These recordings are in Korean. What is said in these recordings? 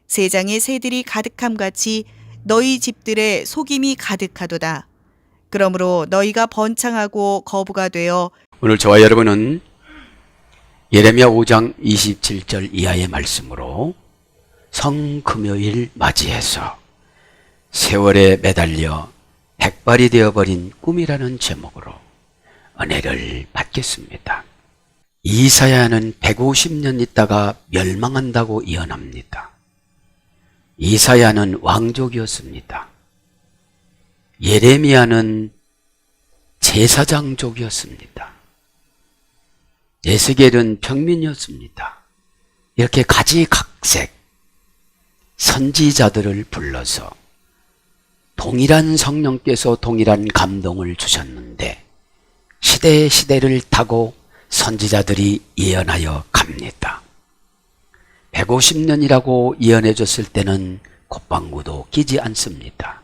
세장의 새들이 가득함 같이 너희 집들의 속임이 가득하도다. 그러므로 너희가 번창하고 거부가 되어 오늘 저와 여러분은 예레미야 5장 27절 이하의 말씀으로 성금요일 맞이해서 세월에 매달려 백발이 되어버린 꿈이라는 제목으로 은혜를 받겠습니다. 이사야는 150년 있다가 멸망한다고 예언합니다. 이사야는 왕족이었습니다. 예레미야는 제사장족이었습니다. 에스겔은 평민이었습니다. 이렇게 가지각색 선지자들을 불러서 동일한 성령께서 동일한 감동을 주셨는데 시대를 타고 선지자들이 예언하여 갑니다. 150년이라고 예언해 줬을 때는 콧방구도 끼지 않습니다.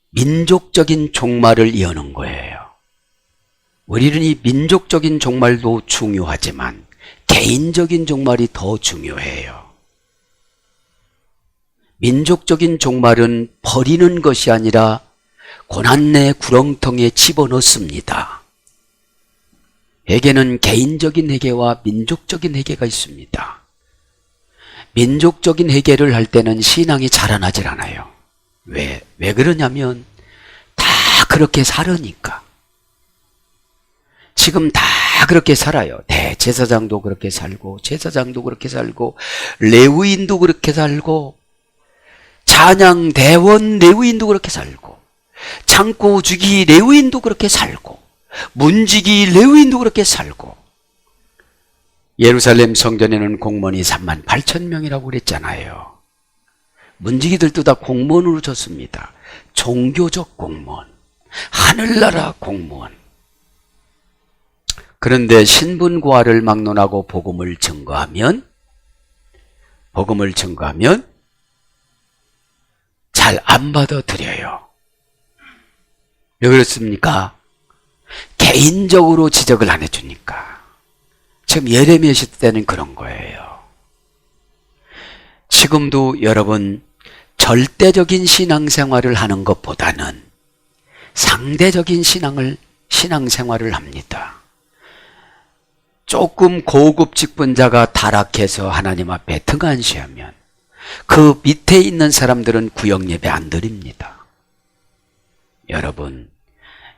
민족적인 종말을 여는 거예요. 우리는 이 민족적인 종말도 중요하지만 개인적인 종말이 더 중요해요. 민족적인 종말은 버리는 것이 아니라 고난의 구렁텅이에 집어넣습니다. 회개는 개인적인 회개와 민족적인 회개가 있습니다. 민족적인 회개를 할 때는 신앙이 자라나질 않아요. 왜 그러냐면 다 그렇게 살으니까. 지금 다 그렇게 살아요. 대제사장도 그렇게 살고 제사장도 그렇게 살고 레위인도 그렇게 살고 찬양대원 레위인도 그렇게 살고 창고주기 레위인도 그렇게 살고 문지기 레위인도 그렇게 살고 예루살렘 성전에는 공무원이 38,000명이라고 그랬잖아요. 문지기들도 다 공무원으로 줬습니다. 종교적 공무원, 하늘나라 공무원. 그런데 신분고하를 막론하고 복음을 증거하면 잘 안 받아들여요. 왜 그렇습니까? 개인적으로 지적을 안 해주니까. 지금 예레미야 시대 때는 그런 거예요. 지금도 여러분 절대적인 신앙생활을 하는 것보다는 상대적인 신앙생활을 합니다. 조금 고급 직분자가 타락해서 하나님 앞에 등한시하면 그 밑에 있는 사람들은 구역 예배 안 드립니다. 여러분,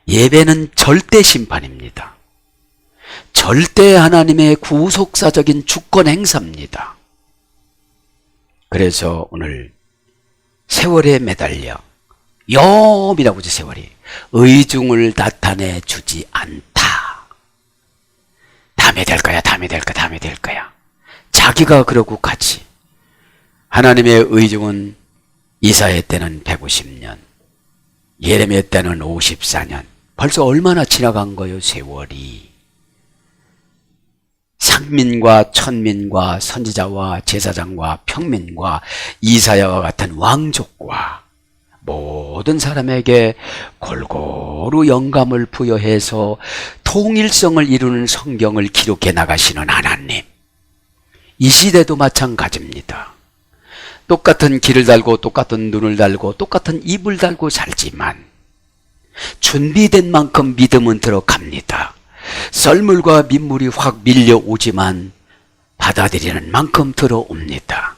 예배는 절대 심판입니다. 절대 하나님의 구속사적인 주권 행사입니다. 그래서 오늘 세월에 매달려 염이라고 하죠. 세월이 의중을 나타내 주지 않다. 다음에 될 거야. 자기가 그러고 가지. 하나님의 의중은 이사야 때는 150년, 예레미야 때는 54년. 벌써 얼마나 지나간 거예요, 세월이. 상민과 천민과 선지자와 제사장과 평민과 이사야와 같은 왕족과 모든 사람에게 골고루 영감을 부여해서 통일성을 이루는 성경을 기록해 나가시는 하나님. 이 시대도 마찬가지입니다. 똑같은 길을 달고 똑같은 눈을 달고 똑같은 입을 달고 살지만 준비된 만큼 믿음은 들어갑니다. 썰물과 민물이 확 밀려오지만 받아들이는 만큼 들어옵니다.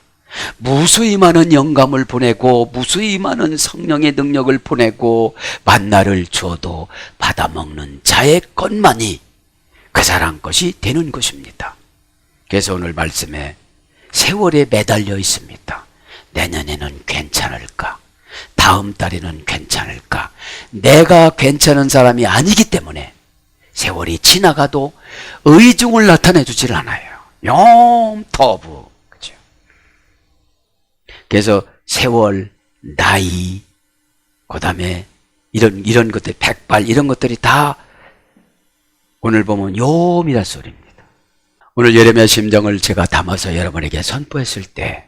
무수히 많은 영감을 보내고 무수히 많은 성령의 능력을 보내고 만나를 주어도 받아먹는 자의 것만이 그 사람 것이 되는 것입니다. 그래서 오늘 말씀에 세월에 매달려 있습니다. 내년에는 괜찮을까? 다음 달에는 괜찮을까? 내가 괜찮은 사람이 아니기 때문에 세월이 지나가도 의중을 나타내 주질 않아요. 영터부. 그죠? 그래서 세월, 나이, 그 다음에 이런 것들, 백발, 이런 것들이 다 오늘 보면 요미란 소리입니다. 오늘 예레미야 심정을 제가 담아서 여러분에게 선포했을 때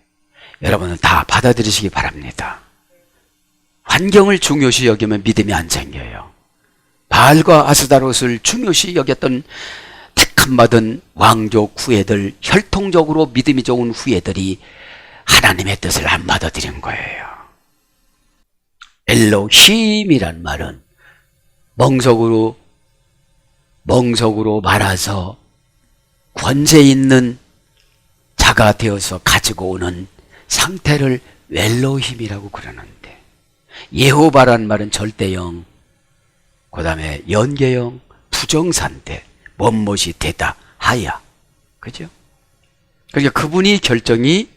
여러분은 다 받아들이시기 바랍니다. 환경을 중요시 여기면 믿음이 안 생겨요. 바알과 아스다롯을 중요시 여겼던 참받은 왕족 후예들, 혈통적으로 믿음이 좋은 후예들이 하나님의 뜻을 안 받아들인 거예요. 엘로힘이란 말은 멍석으로 말아서 권세 있는 자가 되어서 가지고 오는 상태를 엘로힘이라고 그러는데, 예호바란 말은 절대형, 그 다음에 연계형, 부정사인데 뭔못이 되다 하야, 그죠? 그러니까 그분이 결정이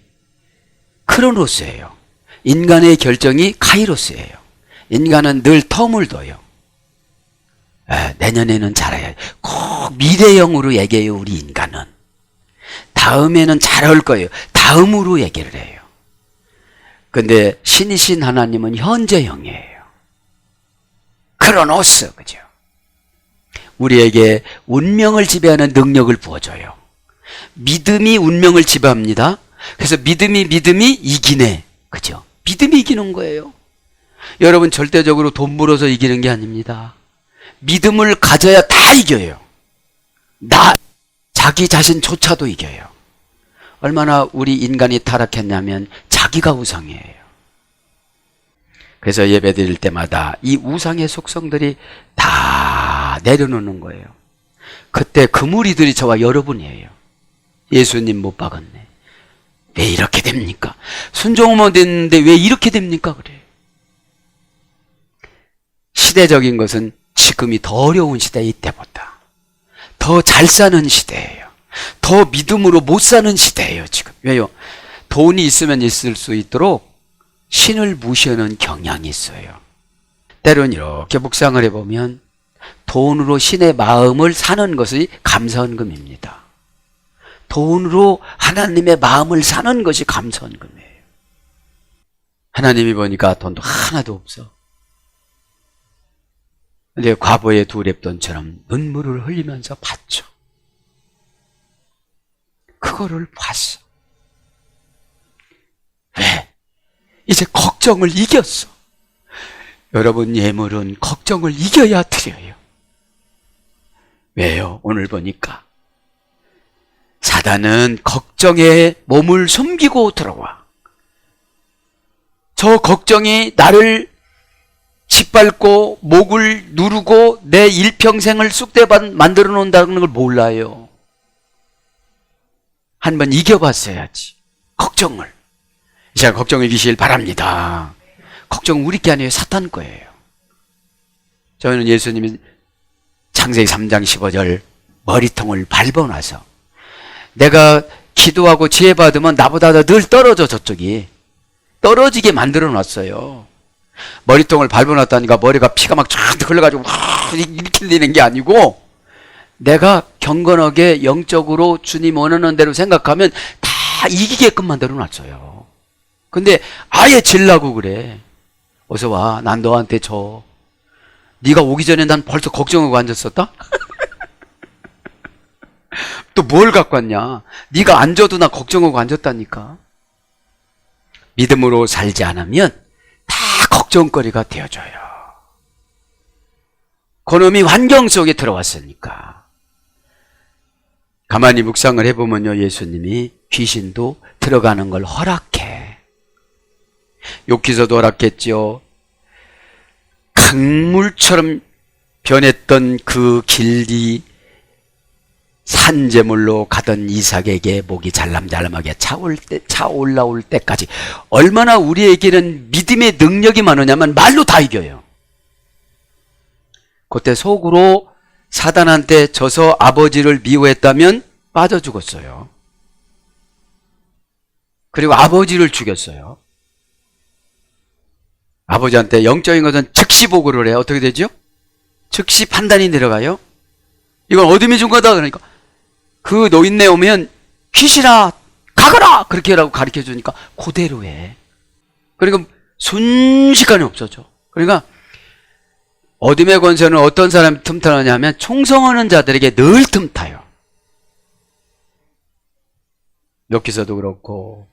크로노스예요. 인간의 결정이 카이로스예요. 인간은 늘 텀을 둬요. 내년에는 잘해야, 꼭 미래형으로 얘기해요. 우리 인간은 다음에는 잘할 거예요. 다음으로 얘기를 해요. 근데 신이신 하나님은 현재형이에요. 크로노스, 그죠? 우리에게 운명을 지배하는 능력을 부어줘요. 믿음이 운명을 지배합니다. 그래서 믿음이 이기네, 그죠? 믿음이 이기는 거예요. 여러분, 절대적으로 돈 벌어서 이기는 게 아닙니다. 믿음을 가져야 다 이겨요. 자기 자신조차도 이겨요. 얼마나 우리 인간이 타락했냐면 자기가 우상이에요. 그래서 예배 드릴 때마다 이 우상의 속성들이 다 내려놓는 거예요. 그때 그 무리들이 저와 여러분이에요. 예수님 못 박았네. 왜 이렇게 됩니까? 순종하면 됐는데 왜 이렇게 됩니까? 그래요. 시대적인 것은 지금이 더 어려운 시대, 이때보다 더 잘 사는 시대예요. 더 믿음으로 못 사는 시대예요, 지금. 왜요? 돈이 있으면 있을 수 있도록 신을 무시하는 경향이 있어요. 때로는 이렇게 묵상을 해보면 돈으로 신의 마음을 사는 것이 감사헌금입니다. 돈으로 하나님의 마음을 사는 것이 감사헌금이에요. 하나님이 보니까 돈도 하나도 없어. 근데 과부의 두 랩돈처럼 눈물을 흘리면서 봤죠. 그거를 봤어. 왜? 이제 걱정을 이겼어. 여러분, 예물은 걱정을 이겨야 드려요. 왜요? 오늘 보니까 사단은 걱정에 몸을 숨기고 들어와. 저 걱정이 나를 짓밟고 목을 누르고 내 일평생을 쑥대밭 만들어 놓는다는 걸 몰라요. 한번 이겨봤어야지, 걱정을. 제가 걱정을 이기시길 바랍니다. 걱정은 우리 게 아니에요. 사탄 거예요. 저는 예수님이 창세기 3장 15절 머리통을 밟아놔서, 내가 기도하고 지혜 받으면 나보다 늘 떨어져, 저쪽이 떨어지게 만들어 놨어요. 머리통을 밟아놨다니까 머리가 피가 막 쫙 흘러가지고 이렇게 되는 게 아니고, 내가 경건하게 영적으로 주님 원하는 대로 생각하면 다 이기게끔 만들어 놨어요. 근데 아예 질라고 그래. 어서 와, 난 너한테 줘. 네가 오기 전에 난 벌써 걱정하고 앉았었다? 또 뭘 갖고 왔냐? 네가 안 줘도 나 걱정하고 앉았다니까. 믿음으로 살지 않으면 다 걱정거리가 되어져요. 그놈이 환경 속에 들어왔으니까. 가만히 묵상을 해보면요, 예수님이 귀신도 들어가는 걸 허락해. 욥기서도 허락했죠. 강물처럼 변했던 그 길이 산재물로 가던 이삭에게 목이 잘람잘람하게 차 올라올 때까지. 얼마나 우리에게는 믿음의 능력이 많으냐면 말로 다 이겨요. 그때 속으로 사단한테 져서 아버지를 미워했다면 빠져 죽었어요. 그리고 아버지를 죽였어요. 아버지한테 영적인 것은 즉시 보고를 해요. 어떻게 되죠? 즉시 판단이 내려가요. 이건 어둠이 준 거다. 그러니까 그 노인네 오면 귀신아 가거라 그렇게 하라고 가르쳐 주니까 그대로 해. 그러니까 순식간에 없어져. 그러니까 어둠의 권세는 어떤 사람이 틈타느냐 하면 충성하는 자들에게 늘 틈타요. 욥기서도 그렇고.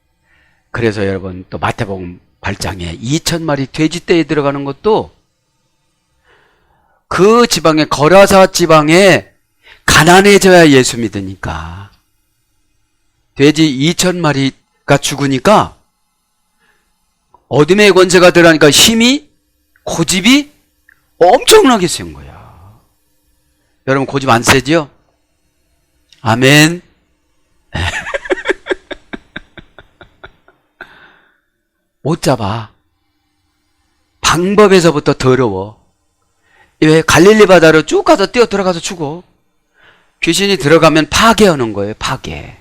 그래서 여러분, 또 마태복음 8장에 2,000마리 돼지떼에 들어가는 것도 그 지방에, 거라사 지방에 가난해져야 예수 믿으니까. 돼지 2,000마리가 죽으니까 어둠의 권세가 들어가니까 힘이, 고집이 엄청나게 센 거야. 여러분 고집 안 세지요? 아멘. 못 잡아. 방법에서부터 더러워. 왜 갈릴리 바다로 쭉 가서 뛰어 들어가서 죽어. 귀신이 들어가면 파괴하는 거예요. 파괴.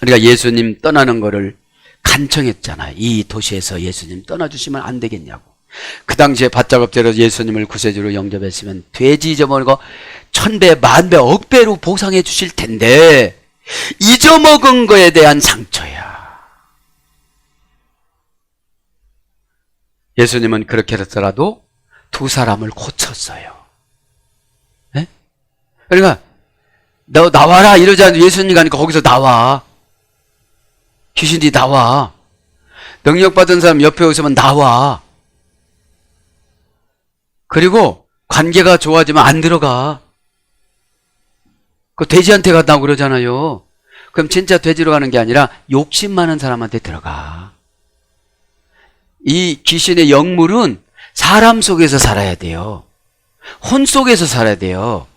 우리가 예수님 떠나는 거를 간청했잖아요. 이 도시에서 예수님 떠나주시면 안 되겠냐고. 그 당시에 바짝업대로 예수님을 구세주로 영접했으면 돼지 잊어먹은 거 1000배, 10,000배, 억배로 보상해 주실 텐데 잊어먹은 거에 대한 상처야. 예수님은 그렇게 했더라도 두 사람을 고쳤어요. 네? 그러니까 너 나와라 이러지 않고 예수님 가니까 거기서 나와. 귀신이 나와. 능력받은 사람 옆에 있으면 나와. 그리고 관계가 좋아지면 안 들어가. 그 돼지한테 간다고 그러잖아요. 그럼 진짜 돼지로 가는 게 아니라 욕심 많은 사람한테 들어가. 이 귀신의 영물은 사람 속에서 살아야 돼요. 혼 속에서 살아야 돼요.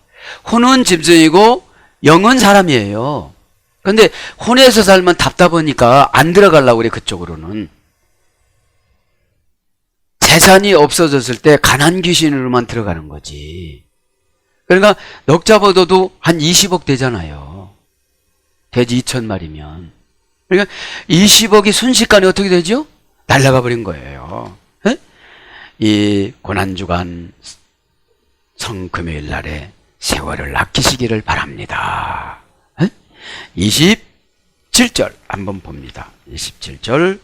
혼은 짐승이고 영은 사람이에요. 근데 혼에서 살면 답답하니까 안 들어가려고 그래. 그쪽으로는. 재산이 없어졌을 때 가난 귀신으로만 들어가는 거지. 그러니까 넉 잡아둬도 한 20억 되잖아요. 돼지 2,000마리면. 그러니까 20억이 순식간에 어떻게 되죠? 날아가 버린 거예요. 에? 이 고난주간 성금요일 날에 세월을 아끼시기를 바랍니다. 27절 한번 봅니다. 27절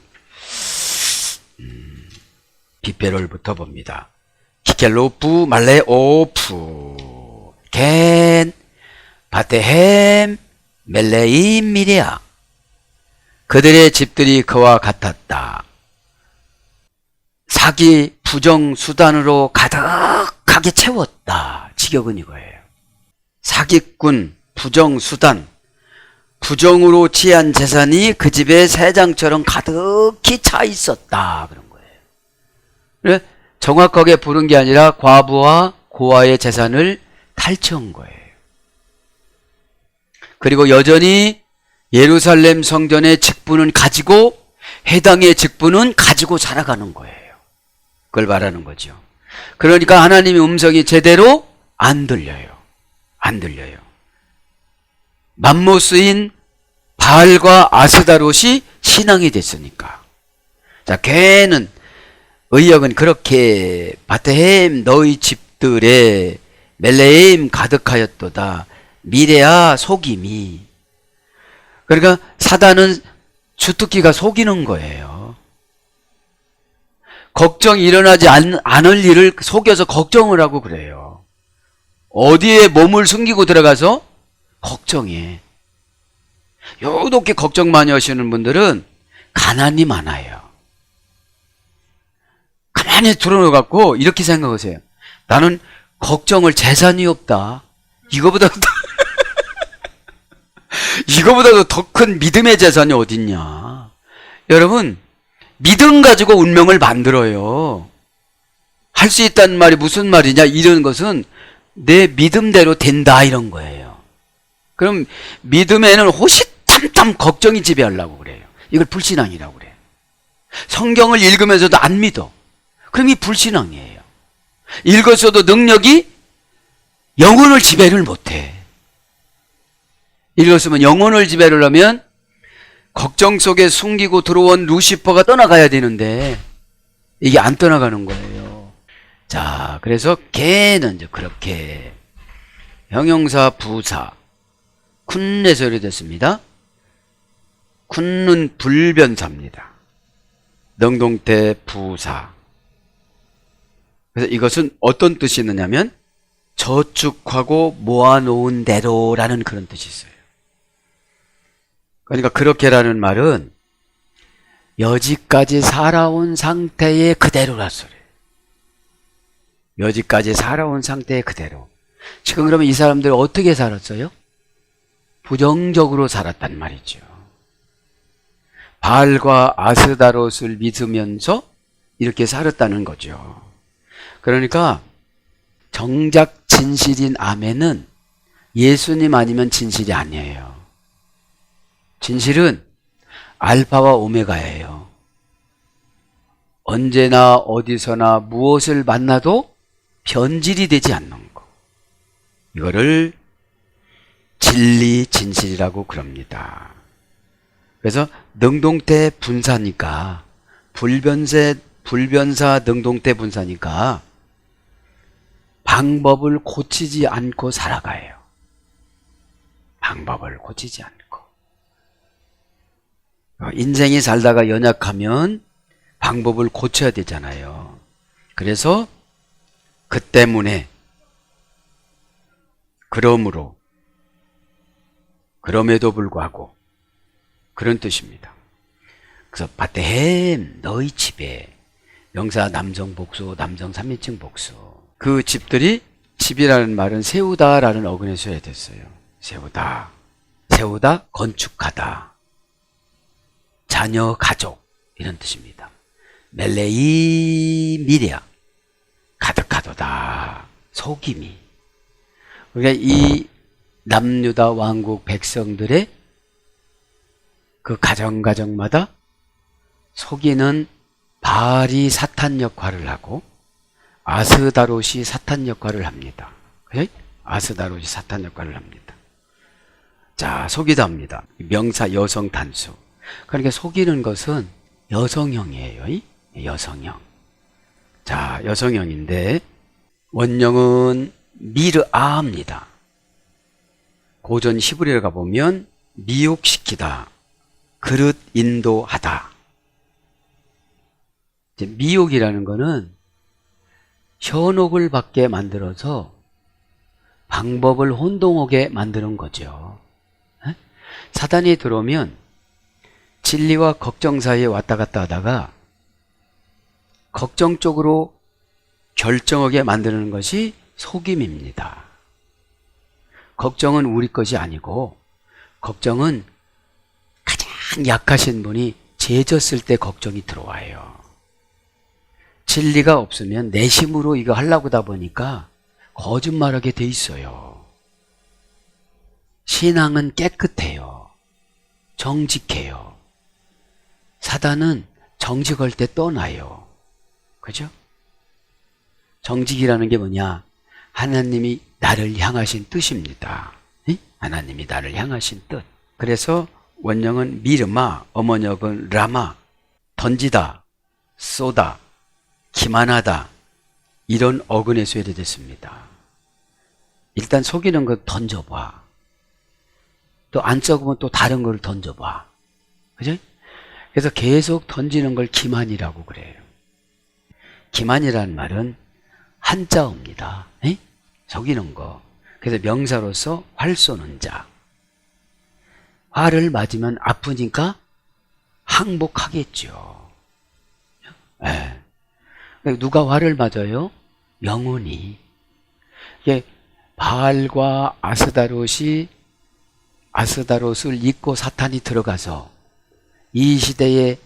빗배롤부터 봅니다. 키켈로프 말레오프 겐 바테헴 멜레임 미레아 그들의 집들이 그와 같았다. 사기 부정수단으로 가득하게 채웠다. 직역은 이거예요. 사기꾼 부정수단, 부정으로 취한 재산이 그 집에 새장처럼 가득히 차 있었다. 그런 거예요. 그래? 정확하게 부른 게 아니라 과부와 고아의 재산을 탈취한 거예요. 그리고 여전히 예루살렘 성전의 직분은 가지고 해당의 직분은 가지고 살아가는 거예요. 그걸 말하는 거죠. 그러니까 하나님의 음성이 제대로 안 들려요. 안 들려요. 맘모스인 바알과 아스다롯이 신앙이 됐으니까. 자, 걔는 의역은 그렇게 바테헴 너희 집들에 멜레임 가득하였도다. 미래야 속임이. 그러니까 사단은 주특기가 속이는 거예요. 걱정이 일어나지 않을 일을 속여서 걱정을 하고 그래요. 어디에 몸을 숨기고 들어가서 걱정해. 요렇게 걱정 많이 하시는 분들은 가난이 많아요. 가만히 들어놓고 이렇게 생각하세요. 나는 걱정을 재산이 없다. 이거보다도 더 큰 믿음의 재산이 어딨냐. 여러분, 믿음 가지고 운명을 만들어요. 할 수 있다는 말이 무슨 말이냐. 이런 것은 내 믿음대로 된다 이런 거예요. 그럼 믿음에는 호시탐탐 걱정이 지배하려고 그래요. 이걸 불신앙이라고 그래요. 성경을 읽으면서도 안 믿어. 그럼 이 불신앙이에요. 읽었어도 능력이 영혼을 지배를 못해. 읽었으면 영혼을 지배를 하면 걱정 속에 숨기고 들어온 루시퍼가 떠나가야 되는데 이게 안 떠나가는 거예요. 자, 그래서 걔는 이제 그렇게 형용사 부사 쿤에서 유래됐습니다. 쿤은 불변사입니다. 능동태 부사. 그래서 이것은 어떤 뜻이 있느냐면 저축하고 모아놓은 대로라는 그런 뜻이 있어요. 그러니까 그렇게라는 말은 여지까지 살아온 상태의 그대로라 소리예요. 여지까지 살아온 상태의 그대로. 지금 그러면 이 사람들 어떻게 살았어요? 부정적으로 살았단 말이죠. 바알과 아스다롯을 믿으면서 이렇게 살았다는 거죠. 그러니까 정작 진실인 아멘은 예수님 아니면 진실이 아니에요. 진실은 알파와 오메가예요. 언제나 어디서나 무엇을 만나도 변질이 되지 않는 거. 이거를 진리 진실이라고 그럽니다. 그래서 능동태 분사니까 불변사 능동태 분사니까 방법을 고치지 않고 살아가요. 방법을 고치지 않고. 인생이 살다가 연약하면 방법을 고쳐야 되잖아요. 그래서 그 때문에 그럼에도 불구하고 그런 뜻입니다. 그래서 바테헴 너희 집에 명사 남성 복수 남성 3인칭 복수 그 집들이 집이라는 말은 세우다라는 어근에 써야 됐어요. 세우다 건축하다 자녀 가족 이런 뜻입니다. 멜레이 미랴 가득하도다 속임이. 그러니까 이 남유다 왕국 백성들의 그 가정마다 속이는 바알이 사탄 역할을 하고 아스다롯이 사탄 역할을 합니다. 그래? 아스다롯이 사탄 역할을 합니다. 자, 속이다 합니다. 명사 여성 단수. 그러니까 속이는 것은 여성형이에요. 여성형. 자, 여성형인데 원형은 미르아입니다. 고전 히브리어를 가보면 미혹시키다, 그릇 인도하다. 이제 미혹이라는 거는 현혹을 받게 만들어서 방법을 혼동하게 만드는 거죠. 사단이 들어오면 진리와 걱정 사이에 왔다 갔다 하다가 걱정 쪽으로 결정하게 만드는 것이 속임입니다. 걱정은 우리 것이 아니고 걱정은 가장 약하신 분이 죄졌을 때 걱정이 들어와요. 진리가 없으면 내심으로 이거 하려고 하다 보니까 거짓말하게 돼 있어요. 신앙은 깨끗해요. 정직해요. 사단은 정직할 때 떠나요. 그죠? 정직이라는 게 뭐냐? 하나님이 나를 향하신 뜻입니다. 하나님이 나를 향하신 뜻. 그래서 원형은 미르마, 어머니역은 라마, 던지다, 쏘다, 기만하다 이런 어근에 소개됐습니다. 일단 속이는 거 던져봐. 또 안 적으면 또 다른 걸 던져봐. 그죠? 그래서 계속 던지는 걸 기만이라고 그래요. 기만이라는 말은 한자어입니다. 속이는 거. 그래서 명사로서 활 쏘는 자. 활을 맞으면 아프니까 항복하겠죠. 네. 누가 활을 맞아요? 영혼이. 이게 바알과 아스다롯을 잊고 사탄이 들어가서 이 시대에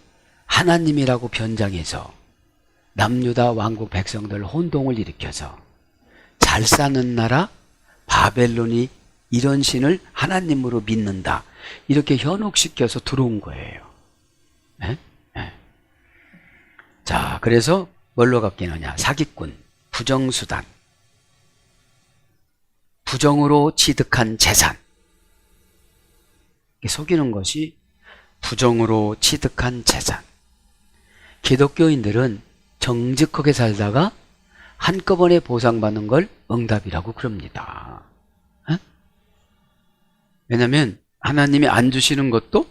하나님이라고 변장해서 남유다 왕국 백성들 혼동을 일으켜서 잘 사는 나라 바벨론이 이런 신을 하나님으로 믿는다. 이렇게 현혹시켜서 들어온 거예요. 네? 네. 자, 그래서 뭘로 갚기느냐? 사기꾼, 부정수단, 부정으로 취득한 재산. 속이는 것이 부정으로 취득한 재산. 기독교인들은 정직하게 살다가 한꺼번에 보상받는 걸 응답이라고 그럽니다. 왜냐하면 하나님이 안 주시는 것도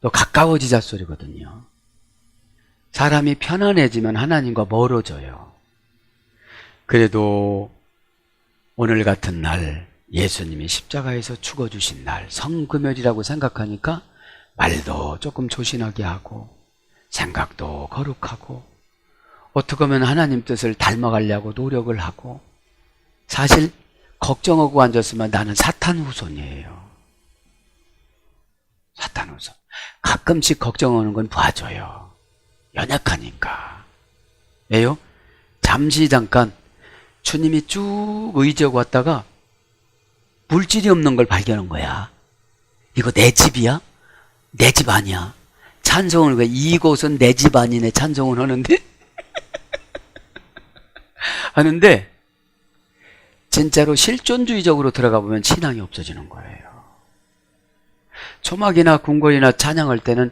또 가까워지자 소리거든요. 사람이 편안해지면 하나님과 멀어져요. 그래도 오늘 같은 날 예수님이 십자가에서 죽어주신 날 성금요일이라고 생각하니까 말도 조금 조신하게 하고 생각도 거룩하고 어떻게 하면 하나님 뜻을 닮아가려고 노력을 하고 사실 걱정하고 앉았으면 나는 사탄 후손이에요. 사탄 후손. 가끔씩 걱정하는 건 봐줘요. 연약하니까. 왜요? 잠시 잠깐 주님이 쭉 의지하고 왔다가 물질이 없는 걸 발견한 거야. 이거 내 집이야? 내 집 아니야. 찬송을 왜 이곳은 내 집 아니네 찬송을 하는데? 하는데 진짜로 실존주의적으로 들어가 보면 신앙이 없어지는 거예요. 초막이나 궁궐이나 찬양할 때는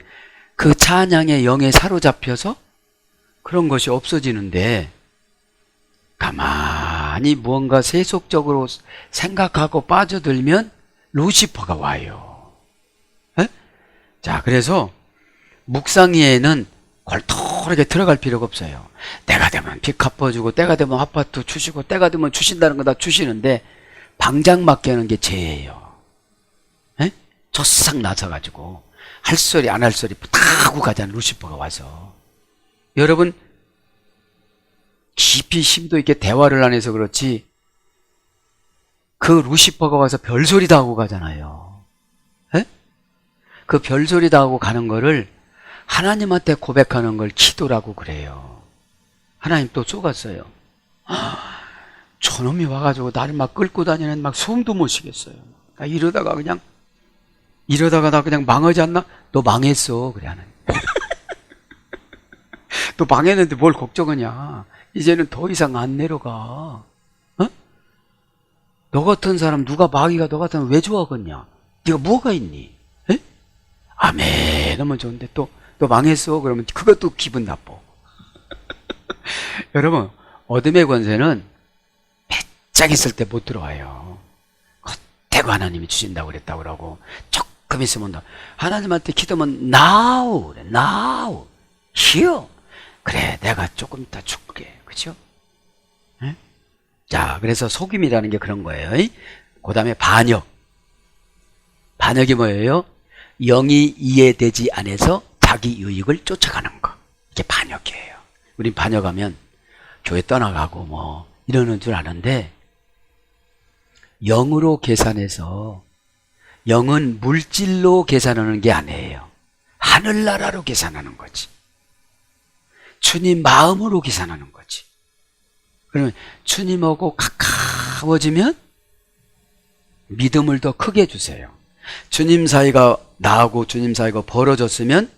그 찬양의 영에 사로잡혀서 그런 것이 없어지는데 가만히 무언가 세속적으로 생각하고 빠져들면 루시퍼가 와요. 에? 자, 그래서 묵상위에는 골똘하게 들어갈 필요가 없어요. 때가 되면 빚 갚아주고 때가 되면 아파트 주시고 때가 되면 주신다는 거 다 주시는데 방장 맡게 하는 게 죄예요. 에? 조싹 나서가지고 할 소리 안 할 소리 다 하고 가잖아요. 루시퍼가 와서. 여러분 깊이 심도 있게 대화를 안 해서 그렇지 그 루시퍼가 와서 별소리 다 하고 가잖아요. 에? 그 별소리 다 하고 가는 거를 하나님한테 고백하는 걸 기도라고 그래요. 하나님 또 쏘갔어요. 저놈이 와가지고 나를 막 끌고 다니는 막 숨도 못 쉬겠어요. 나 이러다가 나 그냥 망하지 않나? 너 망했어. 그래, 하나님. 너 망했는데 뭘 걱정하냐? 이제는 더 이상 안 내려가. 어? 너 같은 사람 누가 마귀가 너 같으면 왜 좋아하겠냐? 네가 뭐가 있니? 에? 아멘 하면 좋은데 또 너 망했어 그러면 그것도 기분 나빠. 여러분 어둠의 권세는 배짱 있을 때 못 들어와요. 겉대고 하나님이 주신다고 그랬다고 그러고 조금 있으면 너 하나님한테 기도하면 now 그래. now here 그래 내가 조금 이따 줄게. 그죠? 에? 자, 그래서 속임이라는 게 그런 거예요. 그 다음에 반역. 반역이 뭐예요? 영이 이해되지 않아서 자기 유익을 쫓아가는 거. 이게 반역이에요. 우린 반역하면 교회 떠나가고 뭐 이러는 줄 아는데 영으로 계산해서 영은 물질로 계산하는 게 아니에요. 하늘나라로 계산하는 거지. 주님 마음으로 계산하는 거지. 그러면 주님하고 가까워지면 믿음을 더 크게 주세요. 주님 사이가 나하고 주님 사이가 벌어졌으면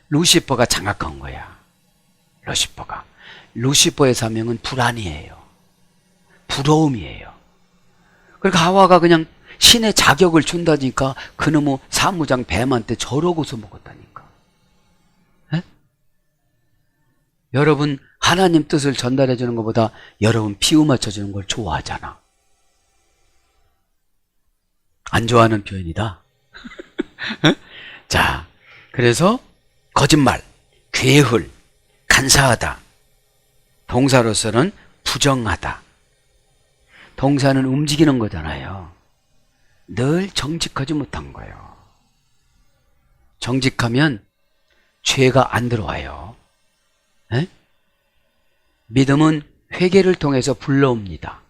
루시퍼가 장악한 거야. 루시퍼의 사명은 불안이에요. 부러움이에요. 그러니까 하와가 그냥 신의 자격을 준다니까 그놈의 사무장 뱀한테 저러고서 먹었다니까. 에? 여러분 하나님 뜻을 전달해 주는 것보다 여러분 피우 맞춰 주는 걸 좋아하잖아. 안 좋아하는 표현이다. 자, 그래서 거짓말, 괴hl, 간사하다. 동사로서는 부정하다. 동사는 움직이는 거잖아요. 늘 정직하지 못한 거예요. 정직하면 죄가 안 들어와요. 에? 믿음은 회개를 통해서 불러옵니다.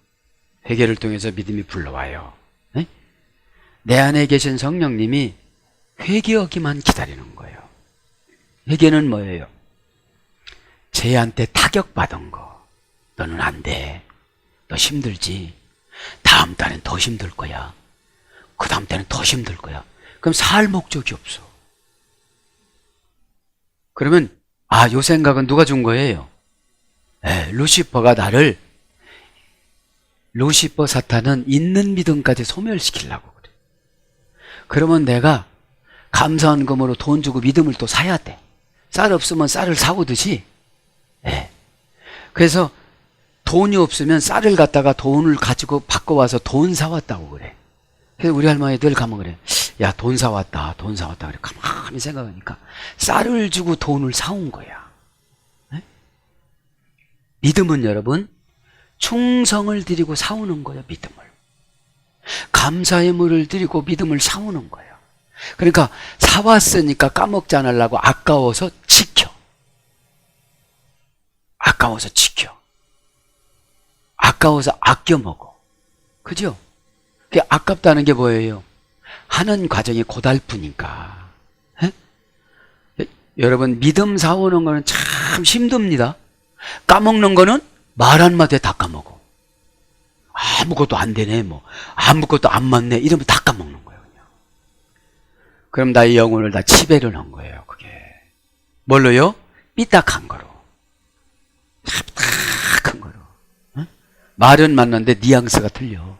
회개를 통해서 믿음이 불러와요. 에? 내 안에 계신 성령님이 회개하기만 기다리는 거예요. 회개는 뭐예요? 쟤한테 타격받은 거. 너는 안 돼. 너 힘들지. 다음 달엔 더 힘들 거야. 그 다음 때는 더 힘들 거야. 그럼 살 목적이 없어. 그러면 요 생각은 누가 준 거예요? 루시퍼가 나를 루시퍼 사탄은 있는 믿음까지 소멸시키려고 그래. 그러면 내가 감사원금으로 돈 주고 믿음을 또 사야 돼. 쌀 없으면 쌀을 사오듯이. 그래서 돈이 없으면 쌀을 갖다가 돈을 가지고 바꿔와서 돈 사왔다고 그래. 그래서 우리 할머니 늘 가면 그래. 야, 돈 사왔다. 그래. 가만히 생각하니까 쌀을 주고 돈을 사온 거야. 믿음은 여러분 충성을 드리고 사오는 거예요. 믿음을. 감사의 물을 드리고 믿음을 사오는 거예요. 그러니까 사왔으니까 까먹지 않으려고 아까워서 지켜. 아까워서 아껴 먹어. 그죠? 그게 아깝다는 게 뭐예요? 하는 과정이 고달프니까. 에? 여러분, 믿음 사오는 거는 참 힘듭니다. 까먹는 거는 말 한마디에 다 까먹어. 아무것도 안 되네, 뭐. 아무것도 안 맞네. 이러면 다 까먹는 거예요, 그냥. 그럼 나의 영혼을 다 치배를 한 거예요, 그게. 뭘로요? 삐딱한 거로. 삐딱한 거로. 응? 말은 맞는데 뉘앙스가 틀려.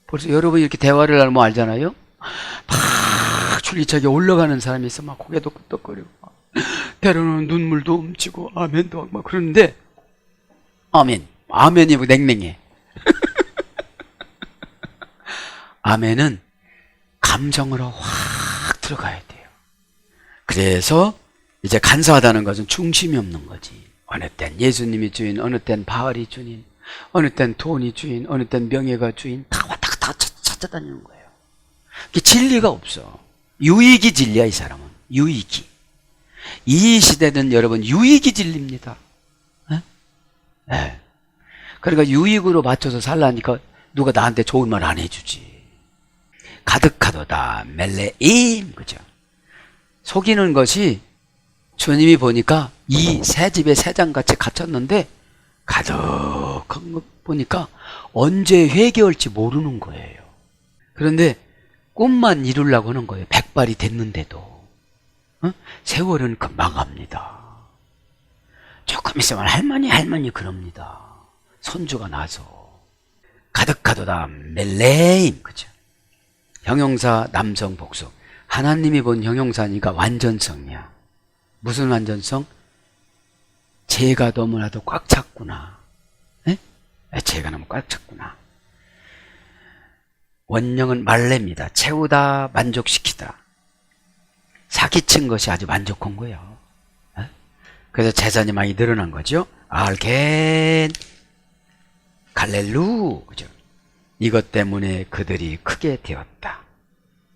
벌써 여러분 이렇게 대화를 하면 알잖아요? 막 줄기차게 올라가는 사람이 있어. 막 고개도 끄덕거리고. 때로는 눈물도 훔치고, 아멘도 하고 막 그러는데, 아멘. 아멘이 뭐 냉랭해. 아멘은 감정으로 확 들어가야 돼요. 그래서 이제 간사하다는 것은 중심이 없는 거지. 어느 땐 예수님이 주인, 어느 땐 바알이 주인, 어느 땐 돈이 주인, 어느 땐 명예가 주인, 다 왔다 갔다 찾아다니는 거예요. 진리가 없어. 유익이 진리야, 이 사람은. 유익이. 이 시대는 여러분 유익이 진리입니다. 네. 그러니까 유익으로 맞춰서 살라니까 누가 나한테 좋은 말 안 해주지. 가득하도다 멜레임, 그죠? 속이는 것이 주님이 보니까 이 새 집에 새장같이 갇혔는데 가득한 거 보니까 언제 회개할지 모르는 거예요. 그런데 꿈만 이루려고 하는 거예요. 백발이 됐는데도. 세월은 금방 갑니다. 조금 있으면 할머니 그럽니다. 손주가 나서. 가득하도다 멜레임, 그죠? 형용사 남성 복수. 하나님이 본 형용사니까 완전성이야. 무슨 완전성? 죄가 너무나도 꽉 찼구나. 에? 죄가 너무 꽉 찼구나. 원형은 말레입니다. 채우다, 만족시키다. 사기친 것이 아주 만족한 거예요. 에? 그래서 재산이 많이 늘어난 거죠. 알겐 갈렐루, 그죠? 이것 때문에 그들이 크게 되었다.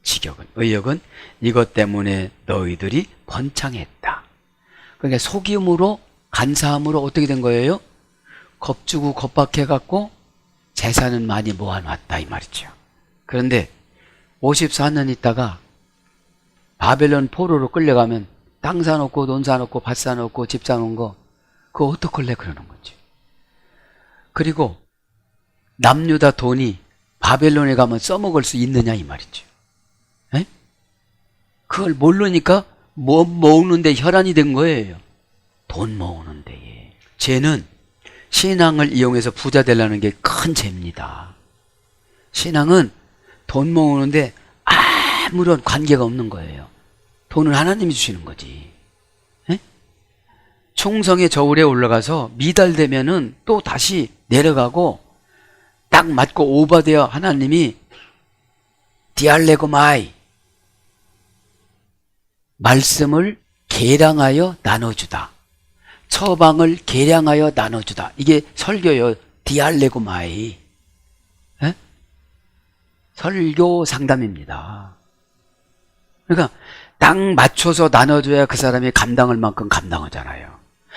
직역은, 의역은 이것 때문에 너희들이 번창했다. 그러니까 속임으로, 간사함으로 어떻게 된 거예요? 겁주고 겁박해갖고 재산은 많이 모아놨다, 이 말이죠. 그런데 54년 있다가 바벨론 포로로 끌려가면 땅 사놓고 돈 사놓고 밭 사놓고 집 사놓은 거 그거 어떡할래 그러는 거지. 그리고 남유다 돈이 바벨론에 가면 써먹을 수 있느냐 이 말이죠. 에? 그걸 모르니까 모으는데 혈안이 된 거예요. 돈 모으는데. 죄는 신앙을 이용해서 부자 되려는 게 큰 죄입니다. 신앙은 돈 모으는데 아무런 관계가 없는 거예요. 돈은 하나님이 주시는 거지. 에? 충성의 저울에 올라가서 미달되면은 또 다시 내려가고 딱 맞고 오버되어 하나님이 디알레고마이 말씀을 계량하여 나눠주다. 처방을 계량하여 나눠주다. 이게 설교요. 디알레고마이. 에? 설교 상담입니다. 그러니까 딱 맞춰서 나눠줘야 그 사람이 감당할 만큼 감당하잖아요.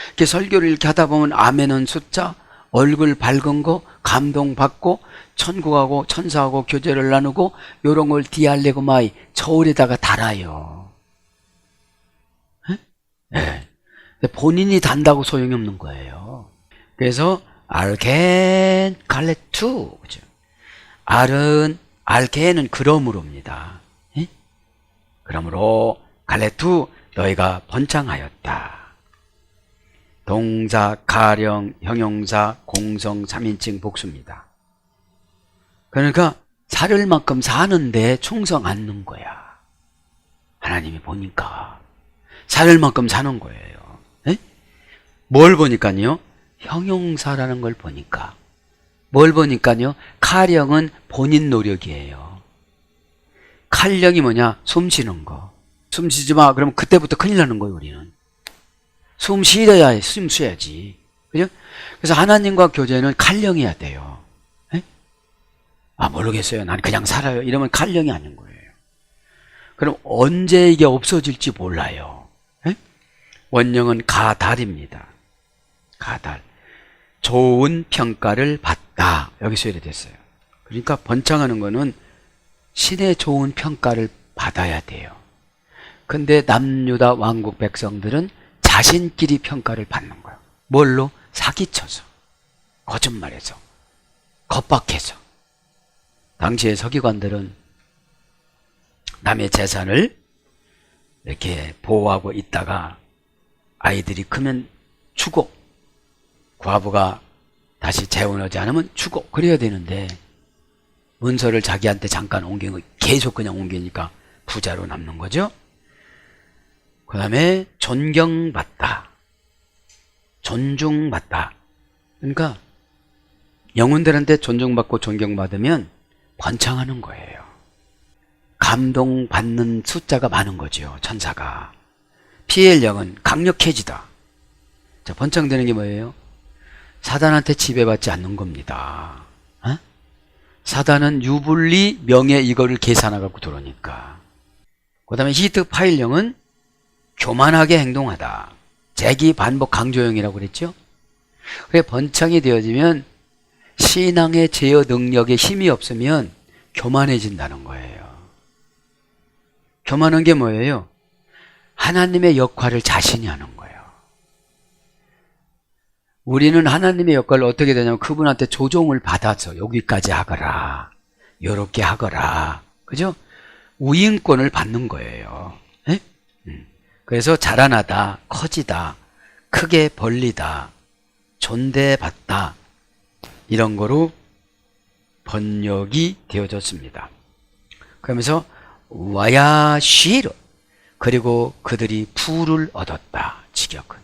이렇게 설교를 이렇게 하다 보면 아멘은 숫자, 얼굴 밝은 거, 감동받고 천국하고 천사하고 교제를 나누고 요런 걸 디알레고마이 저울에다가 달아요. 네. 본인이 단다고 소용이 없는 거예요. 그래서 알겐 갈레투, 그죠? 알겐은 그러므로입니다. 예? 그러므로 갈레투 너희가 번창하였다. 동사, 가령, 형용사, 공성, 3인칭 복수입니다. 그러니까 살을 만큼 사는데 충성 않는 거야. 하나님이 보니까 살을 만큼 사는 거예요. 에? 뭘 보니까요? 형용사라는 걸 보니까. 뭘 보니까요? 가령은 본인 노력이에요. 칼령이 뭐냐? 숨 쉬는 거. 숨 쉬지 마. 그러면 그때부터 큰일 나는 거예요, 우리는. 숨 쉬어야 해. 숨 쉬어야지. 그죠? 그래서 하나님과 교제는 칼령해야 돼요. 에? 아, 모르겠어요. 난 그냥 살아요. 이러면 칼령이 아닌 거예요. 그럼 언제 이게 없어질지 몰라요. 에? 원형은 가달입니다. 가달. 좋은 평가를 받다. 여기서 이래 됐어요. 그러니까 번창하는 거는 신의 좋은 평가를 받아야 돼요. 근데 남유다 왕국 백성들은 자신끼리 평가를 받는 거예요. 뭘로? 사기쳐서, 거짓말해서, 겁박해서. 당시의 서기관들은 남의 재산을 이렇게 보호하고 있다가 아이들이 크면 죽어, 과부가 다시 재혼하지 않으면 죽어, 그래야 되는데 문서를 자기한테 잠깐 옮긴 거 계속 그냥 옮기니까 부자로 남는 거죠. 그 다음에 존경받다, 존중받다. 그러니까 영혼들한테 존중받고 존경받으면 번창하는 거예요. 감동받는 숫자가 많은 거죠, 천사가. 피할 영은 강력해지다. 자, 번창되는 게 뭐예요? 사단한테 지배받지 않는 겁니다. 어? 사단은 유불리, 명예 이거를 계산해갖고 들어오니까. 그 다음에 히트 파일령은 교만하게 행동하다. 재기, 반복, 강조형이라고 그랬죠? 그래, 번창이 되어지면 신앙의 제어 능력에 힘이 없으면 교만해진다는 거예요. 교만한 게 뭐예요? 하나님의 역할을 자신이 하는 거예요. 우리는 하나님의 역할을 어떻게 되냐면 그분한테 조종을 받아서 여기까지 하거라, 요렇게 하거라, 그죠? 우인권을 받는 거예요. 에? 그래서 자라나다, 커지다, 크게 벌리다, 존대받다, 이런 거로 번역이 되어졌습니다. 그러면서 와야시르, 그리고 그들이 부를 얻었다. 직역은,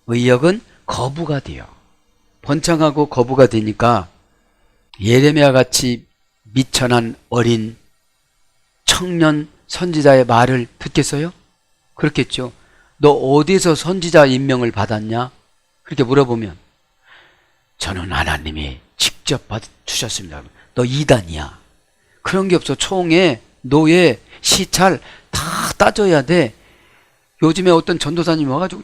의역은 거부가 돼요. 번창하고 거부가 되니까 예레미야 같이 미천한 어린 청년 선지자의 말을 듣겠어요? 그렇겠죠. 너 어디서 선지자 임명을 받았냐? 그렇게 물어보면 저는 하나님이 직접 주셨습니다. 너 이단이야. 그런 게 없어. 총회, 노예, 시찰 다 따져야 돼. 요즘에 어떤 전도사님 와가지고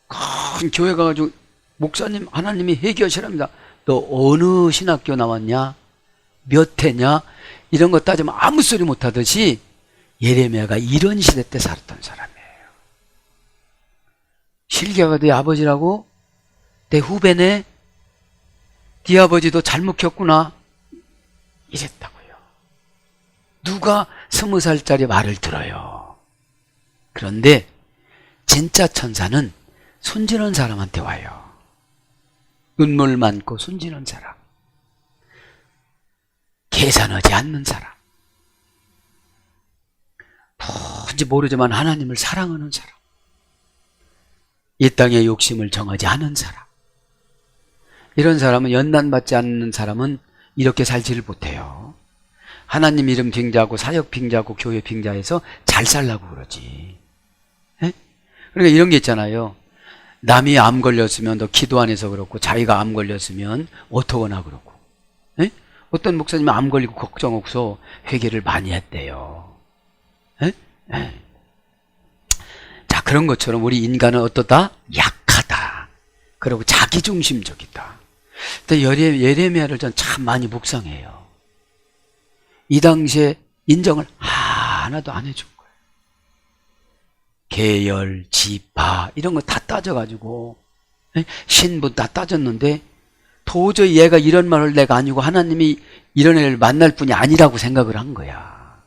큰 교회 가가지고 목사님 하나님이 해결하시랍니다. 너 어느 신학교 나왔냐? 몇 해냐? 이런 거 따지면 아무 소리 못하듯이 예레미야가 이런 시대 때 살았던 사람이에요. 실기야가 내 아버지라고? 내 후배네? 네 아버지도 잘못 켰구나? 이랬다고요. 누가 20살짜리 말을 들어요. 그런데 진짜 천사는 순진한 사람한테 와요. 눈물 많고 순진한 사람, 계산하지 않는 사람, 뭔지 모르지만 하나님을 사랑하는 사람, 이 땅의 욕심을 정하지 않은 사람. 이런 사람은, 연단받지 않는 사람은 이렇게 살지를 못해요. 하나님 이름 빙자하고 사역 빙자하고 교회 빙자해서 잘 살라고 그러지. 에? 그러니까 이런 게 있잖아요. 남이 암 걸렸으면 너 기도 안 해서 그렇고, 자기가 암 걸렸으면 어떡하나 그러고. 에? 어떤 목사님은 암 걸리고 걱정 없어 회개를 많이 했대요. 에? 에. 자, 그런 것처럼 우리 인간은 어떠다? 약하다. 그리고 자기중심적이다. 근데 예레미야를 전 참 많이 묵상해요. 이 당시에 인정을 하나도 안 해준 거예요. 계열, 지파 이런 거 다 따져가지고, 신분 다 따졌는데 도저히 얘가 이런 말을 내가 아니고 하나님이 이런 애를 만날 뿐이 아니라고 생각을 한 거야.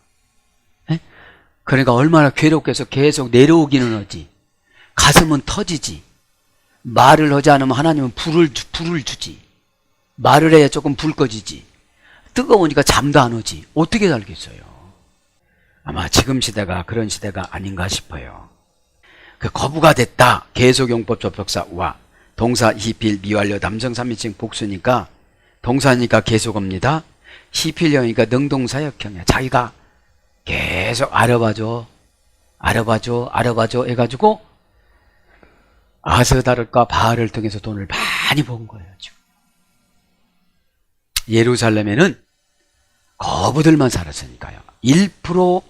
그러니까 얼마나 괴롭게 해서 계속 내려오기는 하지, 가슴은 터지지. 말을 하지 않으면 하나님은 불을 주지. 말을 해야 조금 불 꺼지지. 뜨거우니까 잠도 안 오지. 어떻게 살겠어요? 아마 지금 시대가 그런 시대가 아닌가 싶어요. 그 거부가 됐다. 계속용법 접속사 와, 동사 히필 미완료 남성 3인칭 복수니까 동사니까 계속입니다. 히필형이니까 능동사역형이야. 자기가 계속 알아봐줘 해가지고 아스다르과 바알을 통해서 돈을 많이 번 거예요. 지금 예루살렘에는 거부들만 살았으니까요. 1%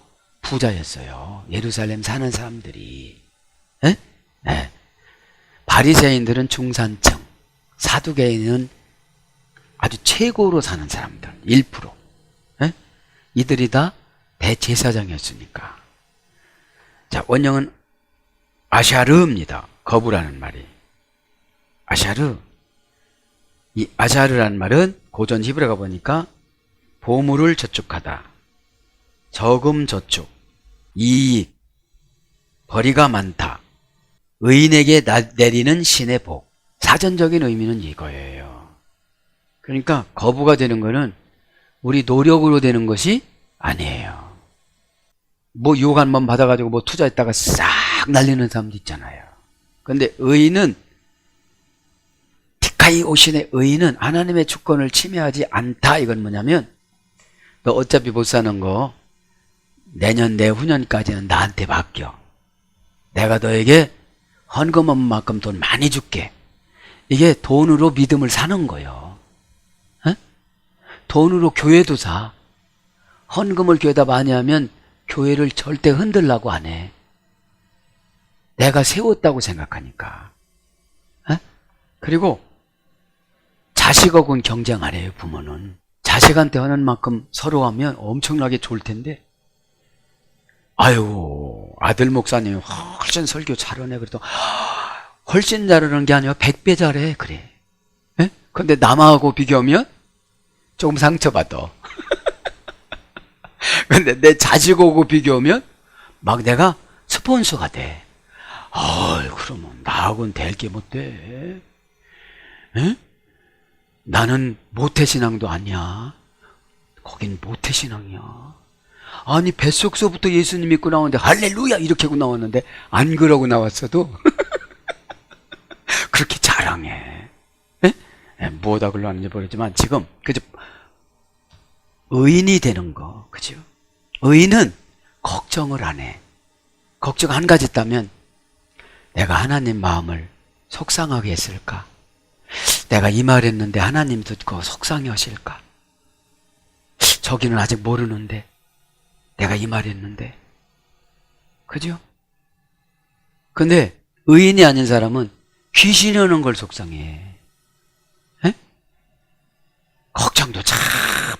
부자였어요. 예루살렘 사는 사람들이. 에? 네. 바리새인들은 중산층, 사두개인은 아주 최고로 사는 사람들 1%. 이들이 다 대제사장이었으니까. 자, 원형은 아샤르입니다. 거부라는 말이. 아샤르. 이 아샤르라는 말은 고전 히브리가 보니까 보물을 저축하다, 저금 저축, 이익, 벌이가 많다, 의인에게 내리는 신의 복. 사전적인 의미는 이거예요. 그러니까 거부가 되는 거는 우리 노력으로 되는 것이 아니에요. 뭐 유혹 한 번 받아가지고 뭐 투자했다가 싹 날리는 사람도 있잖아요. 근데 의인은, 티카이 오신의 의인은 하나님의 주권을 침해하지 않다. 이건 뭐냐면, 너 어차피 못 사는 거 내년 내후년까지는 나한테 맡겨. 내가 너에게 헌금한 만큼 돈 많이 줄게. 이게 돈으로 믿음을 사는 거예요. 에? 돈으로 교회도 사. 헌금을 교회다 많이 하면 교회를 절대 흔들라고 안 해. 내가 세웠다고 생각하니까. 에? 그리고 자식하고는 경쟁 안 해요, 부모는. 자식한테 하는 만큼 서로 하면 엄청나게 좋을 텐데, 아유, 아들 목사님이 훨씬 설교 잘하네. 그래도 훨씬 잘하는 게 아니라 100배 잘해. 그래. 에? 근데 남하고 비교하면 조금 상처받아. 근데 내 자식하고 비교하면 막 내가 스폰서가 돼. 그러면 나하고는 될 게 못 돼. 에? 나는 모태신앙도 아니야. 거긴 모태신앙이야. 아니, 뱃속서부터 예수님 믿고 나오는데 할렐루야 이렇게 하고 나왔는데 안 그러고 나왔어도 그렇게 자랑해. 뭐다 그러는지 모르지만 지금 그죠? 의인이 되는 거, 그죠? 의인은 걱정을 안 해. 걱정 한 가지 있다면, 내가 하나님 마음을 속상하게 했을까? 내가 이 말 했는데 하나님 듣고 속상해 하실까? 저기는 아직 모르는데 내가 이 말 했는데. 그죠? 근데 의인이 아닌 사람은 귀신이 오는 걸 속상해. 에? 걱정도 참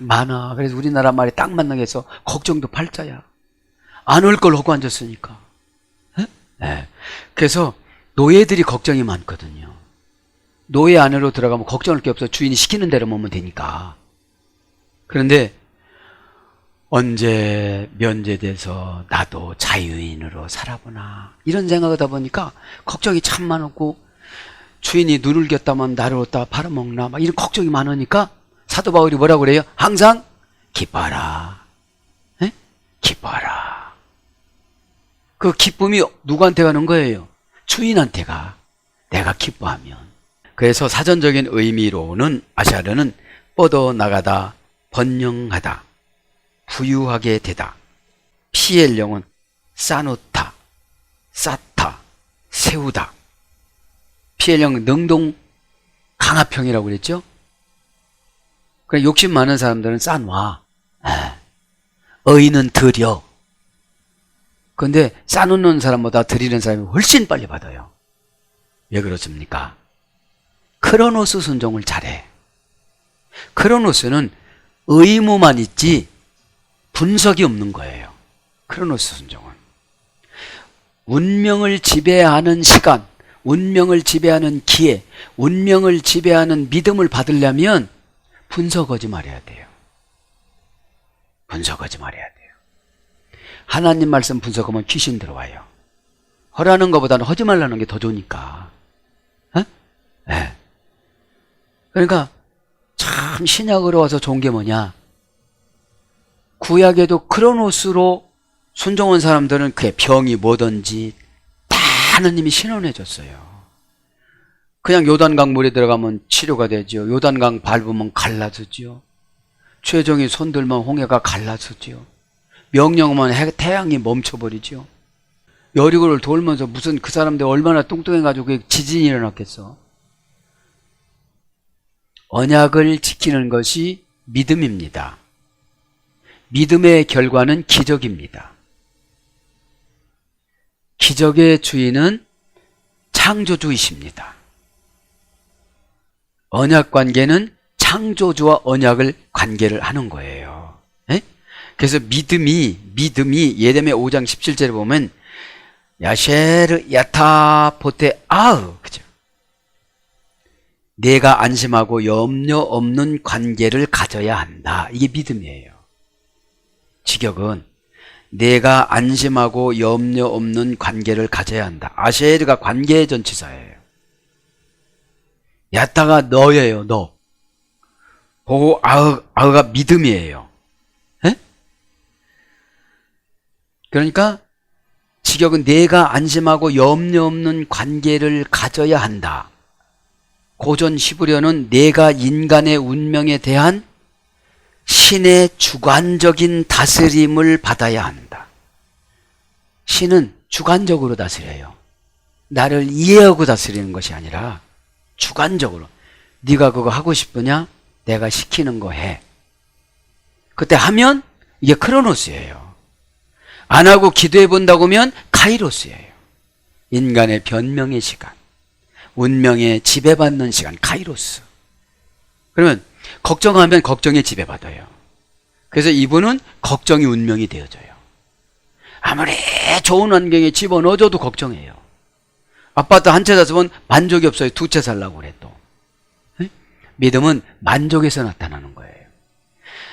많아. 그래서 우리나라 말이 딱 맞는 게 있어. 걱정도 팔자야. 안 올 걸 하고 앉았으니까. 네. 그래서 노예들이 걱정이 많거든요. 노예 안으로 들어가면 걱정할 게 없어. 주인이 시키는 대로 먹으면 되니까. 그런데 언제 면제돼서 나도 자유인으로 살아보나 이런 생각하다 보니까 걱정이 참 많았고, 주인이 눈을 겼다면 나를 어디다 팔아먹나 막 이런 걱정이 많으니까 사도 바울이 뭐라고 그래요? 항상 기뻐하라. 에? 기뻐하라. 그 기쁨이 누구한테 가는 거예요? 주인한테 가. 내가 기뻐하면. 그래서 사전적인 의미로는 아샤르는 뻗어나가다, 번영하다, 부유하게 되다. 피엘령은 쌓놓다, 쌓다, 세우다. 피엘령은 능동 강화평이라고 그랬죠? 그러니까 욕심 많은 사람들은 쌓놔. 의인은 드려. 그런데 쌓놓는 사람보다 드리는 사람이 훨씬 빨리 받아요. 왜 그렇습니까? 크로노스 순종을 잘해. 크로노스는 의무만 있지 분석이 없는 거예요. 크로노스 순종은. 운명을 지배하는 시간, 운명을 지배하는 기회, 운명을 지배하는 믿음을 받으려면 분석하지 말아야 돼요. 분석하지 말아야 돼요. 하나님 말씀 분석하면 귀신 들어와요. 허라는 것보다는 하지 말라는 게 더 좋으니까. 네. 그러니까 참 신약으로 와서 좋은 게 뭐냐? 구약에도 크로노스로 순종한 사람들은 그게 병이 뭐든지 다 하나님이 신원해 줬어요. 그냥 요단강 물에 들어가면 치료가 되죠. 요단강 밟으면 갈라지죠. 최종이 손들면 홍해가 갈라지죠. 명령하면 태양이 멈춰버리죠. 여리고를 돌면서 무슨 그 사람들 얼마나 뚱뚱해가지고 지진이 일어났겠어. 언약을 지키는 것이 믿음입니다. 믿음의 결과는 기적입니다. 기적의 주인은 창조주이십니다. 언약 관계는 창조주와 언약을 관계를 하는 거예요. 에? 그래서 믿음이 예레미야 5장 17절에 보면 야셰르 야타 포테 아으, 그죠? 내가 안심하고 염려 없는 관계를 가져야 한다. 이게 믿음이에요. 직역은 내가 안심하고 염려 없는 관계를 가져야 한다. 아셰르가 관계의 전치사예요. 야타가 너예요, 너. 보고 아으가 믿음이에요. 에? 그러니까 직역은 내가 안심하고 염려 없는 관계를 가져야 한다. 고전 히브리어는 내가 인간의 운명에 대한 신의 주관적인 다스림을 받아야 한다. 신은 주관적으로 다스려요. 나를 이해하고 다스리는 것이 아니라 주관적으로. 네가 그거 하고 싶으냐? 내가 시키는 거 해. 그때 하면 이게 크로노스예요. 안 하고 기도해 본다고 하면 카이로스예요. 인간의 변명의 시간, 운명에 지배받는 시간, 카이로스. 그러면 걱정하면 걱정에 지배받아요. 그래서 이분은 걱정이 운명이 되어져요. 아무리 좋은 환경에 집어넣어줘도 걱정해요. 아파트 한 채 사서면 만족이 없어요. 두 채 살라고 그래 또. 믿음은 만족에서 나타나는 거예요.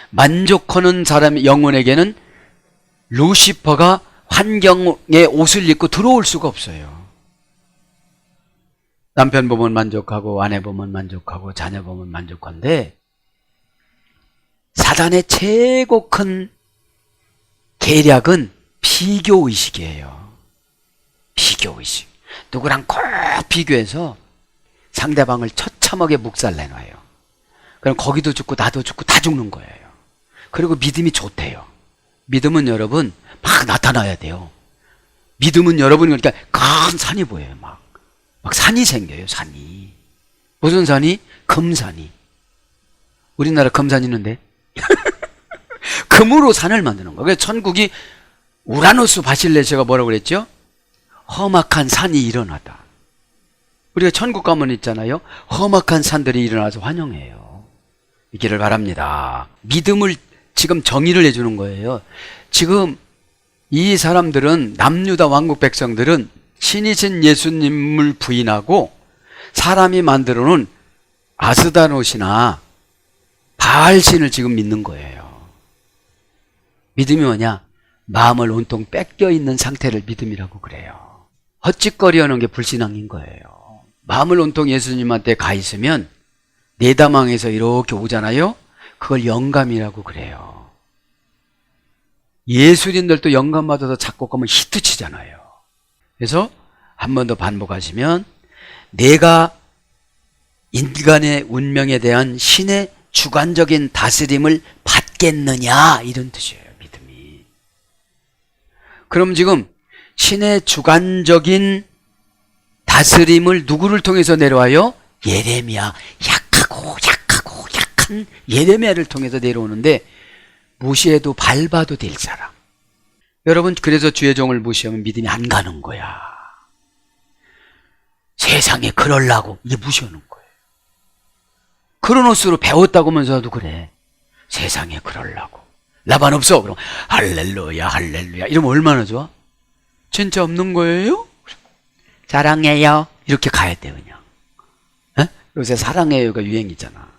만족하는 사람의 영혼에게는 루시퍼가 환경에 옷을 입고 들어올 수가 없어요. 남편 보면 만족하고 아내 보면 만족하고 자녀 보면 만족한데 사단의 최고 큰 계략은 비교의식이에요. 비교의식. 누구랑 꼭 비교해서 상대방을 처참하게 묵살내놔요. 그럼 거기도 죽고 나도 죽고 다 죽는 거예요. 그리고 믿음이 좋대요. 믿음은 여러분 막 나타나야 돼요. 믿음은 여러분 그러니까 큰 산이 보여요. 막 산이 생겨요. 산이. 무슨 산이? 금산이. 우리나라 금산 있는데 금으로 산을 만드는 거예요. 그래서 천국이 우라노스 바실레스가 뭐라고 그랬죠? 험악한 산이 일어나다. 우리가 천국 가면 있잖아요. 험악한 산들이 일어나서 환영해요. 있기를 바랍니다. 믿음을 지금 정의를 해주는 거예요. 지금 이 사람들은 남유다 왕국 백성들은 신이신 예수님을 부인하고 사람이 만들어 놓은 아스다롯이나 바알신을 지금 믿는 거예요. 믿음이 뭐냐? 마음을 온통 뺏겨 있는 상태를 믿음이라고 그래요. 헛짓거리하는 게 불신앙인 거예요. 마음을 온통 예수님한테 가 있으면 내다망에서 이렇게 오잖아요. 그걸 영감이라고 그래요. 예술인들도 영감 받아서 작곡하면 히트 치잖아요. 그래서 한 번 더 반복하시면 내가 인간의 운명에 대한 신의 주관적인 다스림을 받겠느냐 이런 뜻이에요. 믿음이. 그럼 지금 신의 주관적인 다스림을 누구를 통해서 내려와요? 예레미야. 약한 예레미야를 통해서 내려오는데 무시해도 밟아도 될 사람. 여러분 그래서 주의 종을 무시하면 믿음이 안 가는 거야. 세상에 그러려고 이게 무시하는 거예요. 크로노스로 배웠다고 하면서도 그래. 세상에 그러려고. 라반 없어. 그럼 할렐루야 할렐루야 이러면 얼마나 좋아? 진짜 없는 거예요? 사랑해요. 이렇게 가야 돼 그냥. 에? 요새 사랑해요가 유행이잖아.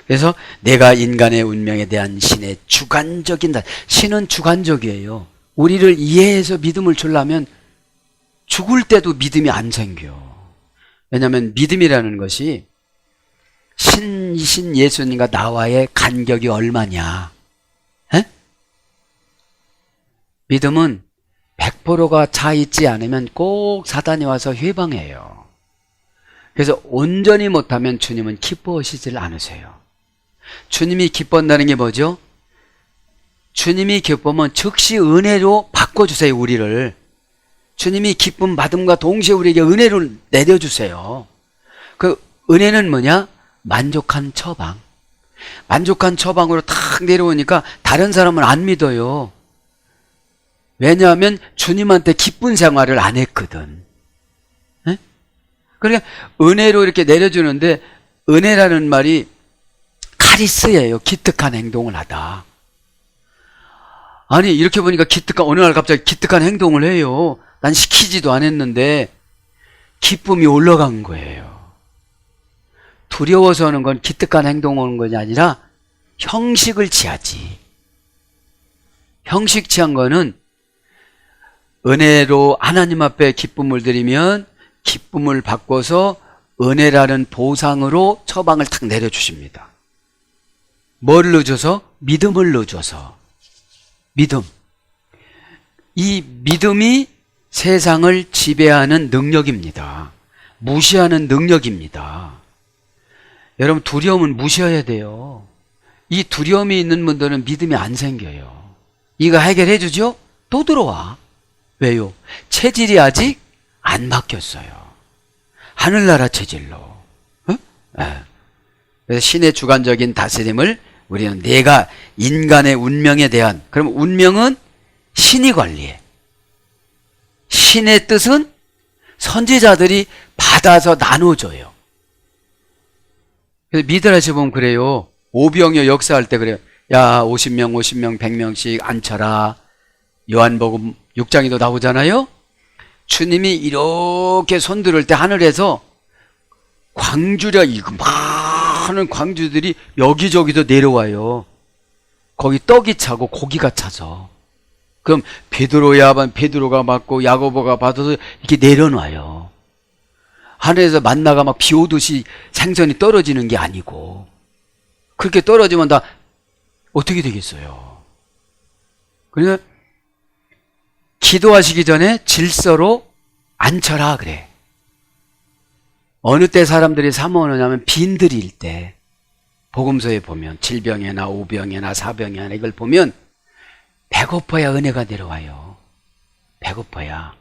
그래서 내가 인간의 운명에 대한 신의 주관적인 신은 주관적이에요. 우리를 이해해서 믿음을 주려면 죽을 때도 믿음이 안 생겨. 왜냐하면 믿음이라는 것이 신이신 예수님과 나와의 간격이 얼마냐. 에? 믿음은 100%가 차 있지 않으면 꼭 사단이 와서 회방해요. 그래서 온전히 못하면 주님은 기뻐하시질 않으세요. 주님이 기뻐한다는 게 뭐죠? 주님이 기쁘면 즉시 은혜로 바꿔주세요. 우리를. 주님이 기쁨 받음과 동시에 우리에게 은혜를 내려주세요. 그 은혜는 뭐냐? 만족한 처방. 만족한 처방으로 탁 내려오니까 다른 사람은 안 믿어요. 왜냐하면 주님한테 기쁜 생활을 안 했거든. 에? 그러니까 은혜로 이렇게 내려주는데 은혜라는 말이 카리스예요. 기특한 행동을 하다. 아니 이렇게 보니까 기특한 어느 날 갑자기 기특한 행동을 해요. 난 시키지도 않았는데 기쁨이 올라간 거예요. 두려워서 하는 건 기특한 행동을 하는 것이 아니라 형식을 취하지. 형식 취한 거는 은혜로 하나님 앞에 기쁨을 드리면 기쁨을 바꿔서 은혜라는 보상으로 처방을 탁 내려주십니다. 뭘 넣어줘서? 믿음을 넣어줘서. 믿음. 이 믿음이 세상을 지배하는 능력입니다. 무시하는 능력입니다. 여러분 두려움은 무시해야 돼요. 이 두려움이 있는 분들은 믿음이 안 생겨요. 이거 해결해 주죠? 또 들어와. 왜요? 체질이 아직 안 바뀌었어요. 하늘나라 체질로. 어? 네. 그래서 신의 주관적인 다스림을 우리는 내가 인간의 운명에 대한, 그럼 운명은 신이 관리해. 신의 뜻은 선지자들이 받아서 나눠줘요. 그래서 미드라시 보면 그래요. 오병이어 역사할 때 그래요. 야 50명 100명씩 앉혀라. 요한복음 6장에도 나오잖아요. 주님이 이렇게 손들을 때 하늘에서 광주려 이거 많은 광주들이 여기저기서 내려와요. 거기 떡이 차고 고기가 차서. 그럼 베드로가 맞고 야고보가 받아서 이렇게 내려놔요. 하늘에서 만나가 막 비 오듯이 생선이 떨어지는 게 아니고 그렇게 떨어지면 다 어떻게 되겠어요? 그러니까 기도하시기 전에 질서로 앉혀라 그래. 어느 때 사람들이 사모하느냐면 빈들일 때 복음서에 보면 질병이나 오병이나 사병이나 이걸 보면 배고파야 은혜가 내려와요. 배고파야.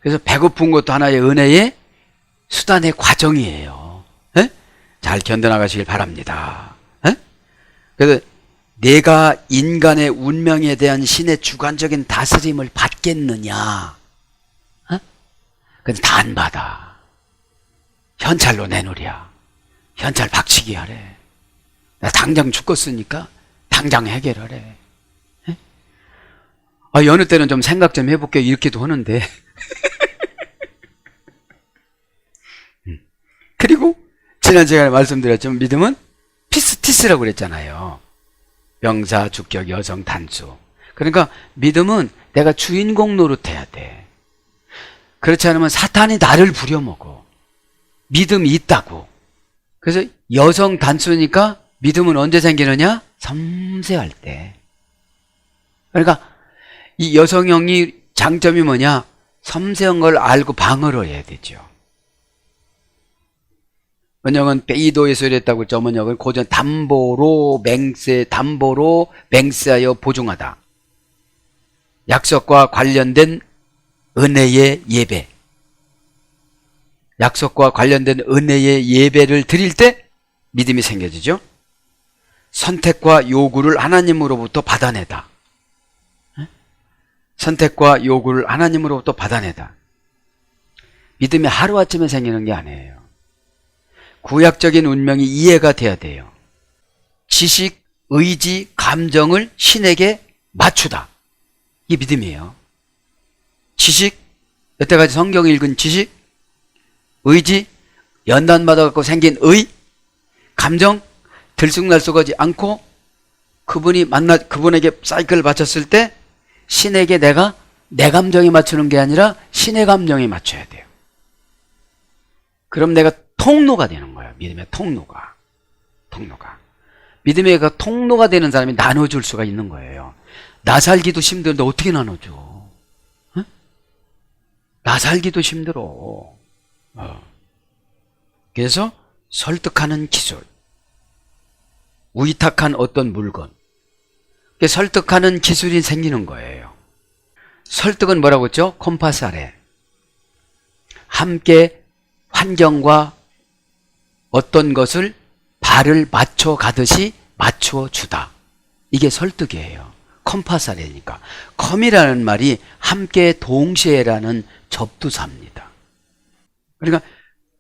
그래서 배고픈 것도 하나의 은혜의 수단의 과정이에요. 에? 잘 견뎌나가시길 바랍니다. 에? 그래서 내가 인간의 운명에 대한 신의 주관적인 다스림을 받겠느냐? 그건 다 안 받아. 현찰로 내놓으랴. 현찰 박치기 하래. 나 당장 죽겠으니까 당장 해결하래. 에? 아, 여느 때는 좀 생각 좀 해볼게요. 이렇게도 하는데. 그리고 지난 시간에 말씀드렸지만 믿음은 피스티스라고 그랬잖아요. 명사, 주격, 여성, 단수. 그러니까 믿음은 내가 주인공 노릇해야 돼. 그렇지 않으면 사탄이 나를 부려먹어. 믿음이 있다고. 그래서 여성 단수니까 믿음은 언제 생기느냐? 섬세할 때. 그러니까 이 여성형이 장점이 뭐냐? 섬세한 걸 알고 방어를 해야 되죠. 번역은 베이도에서 이랬다고 했죠. 번역은 고전 담보로 맹세하여 보증하다. 약속과 관련된 은혜의 예배. 약속과 관련된 은혜의 예배를 드릴 때 믿음이 생겨지죠. 선택과 요구를 하나님으로부터 받아내다. 선택과 요구를 하나님으로부터 받아내다. 믿음이 하루아침에 생기는 게 아니에요. 구약적인 운명이 이해가 돼야 돼요. 지식, 의지, 감정을 신에게 맞추다. 이게 믿음이에요. 지식, 여태까지 성경 읽은 지식, 의지, 연단받아 갖고 생긴 의, 감정, 들쑥날쑥하지 않고 그분에게 사이클을 바쳤을 때 신에게 내가 내 감정에 맞추는 게 아니라 신의 감정에 맞춰야 돼요. 그럼 내가 통로가 되는 거예요. 믿음의 통로가. 믿음의 그 통로가 되는 사람이 나눠줄 수가 있는 거예요. 나 살기도 힘들는데 어떻게 나눠줘? 응? 나 살기도 힘들어. 그래서 설득하는 기술. 위탁한 어떤 물건. 설득하는 기술이 생기는 거예요. 설득은 뭐라고 했죠? 콤파스 아래. 함께 환경과 어떤 것을 발을 맞춰 가듯이 맞추어 주다. 이게 설득이에요. 컴파스 아래니까. 컴이라는 말이 함께 동시에라는 접두사입니다. 그러니까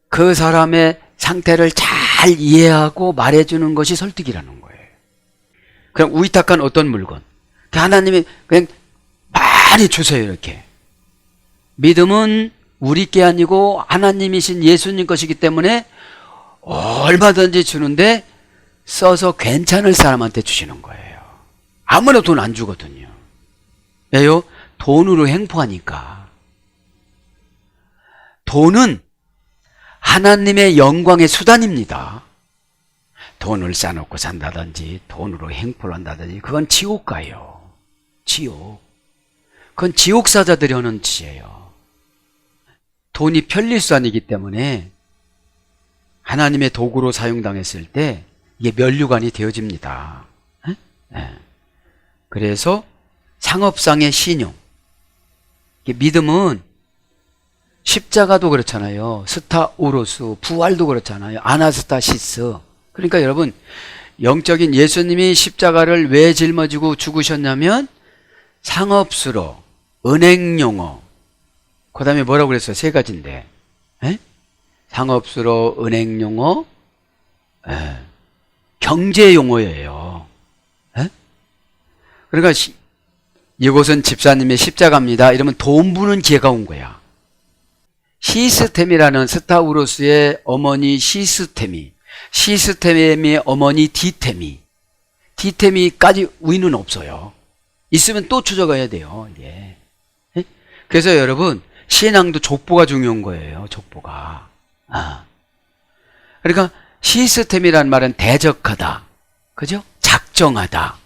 그 사람의 상태를 잘 이해하고 말해주는 것이 설득이라는 거예요. 그럼 위탁한 어떤 물건, 하나님이 그냥 많이 주세요. 이렇게. 믿음은 우리 게 아니고 하나님이신 예수님 것이기 때문에 얼마든지 주는데 써서 괜찮을 사람한테 주시는 거예요. 아무나 돈 안 주거든요. 왜요? 돈으로 행포하니까. 돈은 하나님의 영광의 수단입니다. 돈을 쌓아놓고 산다든지 돈으로 행포를 한다든지 그건 지옥 가요. 지옥. 그건 지옥사자들이 하는 짓이에요. 돈이 편리수단이기 때문에 하나님의 도구로 사용당했을 때 이게 면류관이 되어집니다. 네. 그래서 상업상의 신용. 믿음은 십자가도 그렇잖아요. 스타우로스, 부활도 그렇잖아요. 아나스타시스. 그러니까 여러분, 영적인 예수님이 십자가를 왜 짊어지고 죽으셨냐면 상업수로, 은행용어, 그 다음에 뭐라고 그랬어요? 세 가지인데. 에? 상업수로, 은행용어, 경제용어예요. 에? 그러니까 이곳은 집사님의 십자가입니다. 이러면 돈 부는 기회가 온 거야. 시스템이라는 스타우로스의 어머니 시스템이, 시스템의 어머니 디템이까지 위는 없어요. 있으면 또 추적해야 돼요. 이게. 그래서 여러분, 신앙도 족보가 중요한 거예요. 족보가. 그러니까 시스템이란 말은 대적하다, 그죠? 작정하다,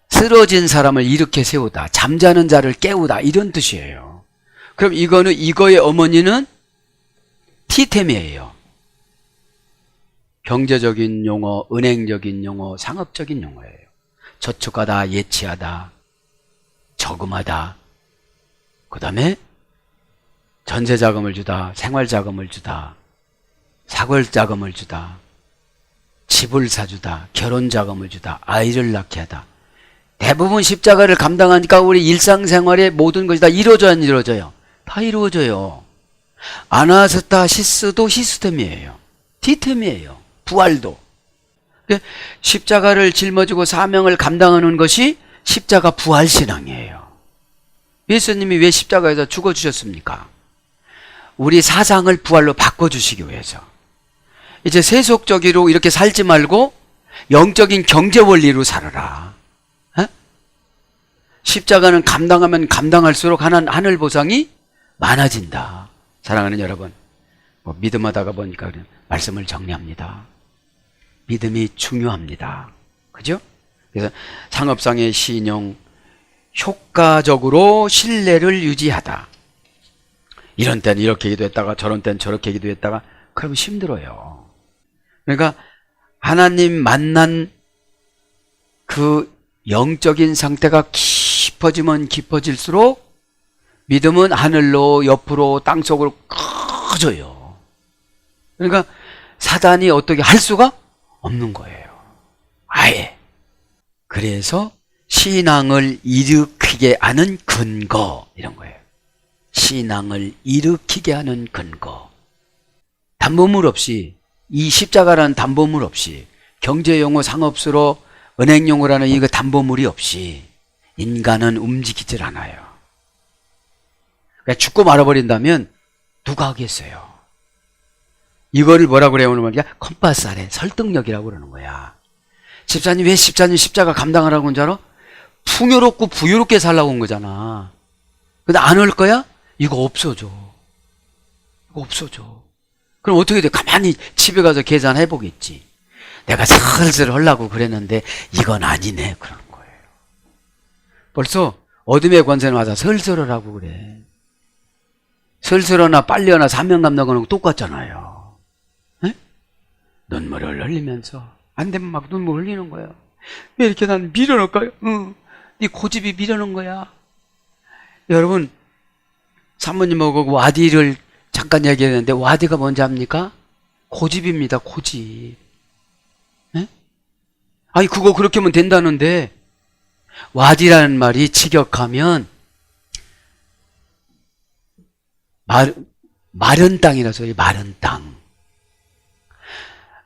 쓰러진 사람을 일으켜 세우다, 잠자는 자를 깨우다, 이런 뜻이에요. 그럼 이거의 어머니는 티템이에요. 경제적인 용어, 은행적인 용어, 상업적인 용어예요. 저축하다, 예치하다, 저금하다, 그 다음에 전세자금을 주다, 생활자금을 주다, 사골자금을 주다, 집을 사주다, 결혼자금을 주다, 아이를 낳게 하다. 대부분 십자가를 감당하니까 우리 일상생활의 모든 것이 다 이루어져요, 안 이루어져요? 다 이루어져요. 아나스타시스도 시스템이에요. 디템이에요. 부활도. 십자가를 짊어지고 사명을 감당하는 것이 십자가 부활신앙이에요. 예수님이 왜 십자가에서 죽어주셨습니까? 우리 사상을 부활로 바꿔주시기 위해서. 이제 세속적으로 이렇게 살지 말고 영적인 경제원리로 살아라. 에? 십자가는 감당하면 감당할수록 하늘 보상이 많아진다. 사랑하는 여러분, 믿음하다가 보니까 말씀을 정리합니다. 믿음이 중요합니다. 그죠? 그래서 상업상의 신용, 효과적으로 신뢰를 유지하다. 이런 때는 이렇게 기도했다가 저런 때는 저렇게 기도했다가 그러면 힘들어요. 그러니까 하나님 만난 그 영적인 상태가 깊어지면 깊어질수록 믿음은 하늘로, 옆으로, 땅속으로 커져요. 그러니까 사단이 어떻게 할 수가 없는 거예요. 아예. 그래서 신앙을 일으키게 하는 근거, 이런 거예요. 신앙을 일으키게 하는 근거. 담보물 없이, 이 십자가라는 담보물 없이, 경제용어, 상업수로, 은행용어라는 이거 담보물이 없이 인간은 움직이질 않아요. 그러니까 죽고 말아버린다면 누가 하겠어요? 이거를 뭐라고 그래요? 오늘 말이야? 컴파스 아래 설득력이라고 그러는 거야. 집사님, 왜 집사님 십자가 감당하라고 한 줄 알아? 풍요롭고 부유롭게 살라고 온 거잖아. 근데 안 올 거야? 이거 없어져. 이거 없어져. 그럼 어떻게 돼? 가만히 집에 가서 계산해 보겠지. 내가 슬슬 하려고 그랬는데 이건 아니네. 그러는 거예요. 벌써 어둠의 권세는 와서 슬슬 하라고 그래. 슬슬 하나 빨리 하나 사명 감당하는 거 똑같잖아요. 에? 눈물을 흘리면서 안 되면 막 눈물 흘리는 거예요. 왜 이렇게 난 밀어넣을까요? 네 고집이 밀어넣은 거야. 여러분, 사모님하고 와디를 잠깐 얘기했는데 와디가 뭔지 압니까? 고집입니다. 고집. 에? 아니 그거 그렇게 하면 된다는데 와디라는 말이 직역하면 마른 땅이라 소리. 마른 땅.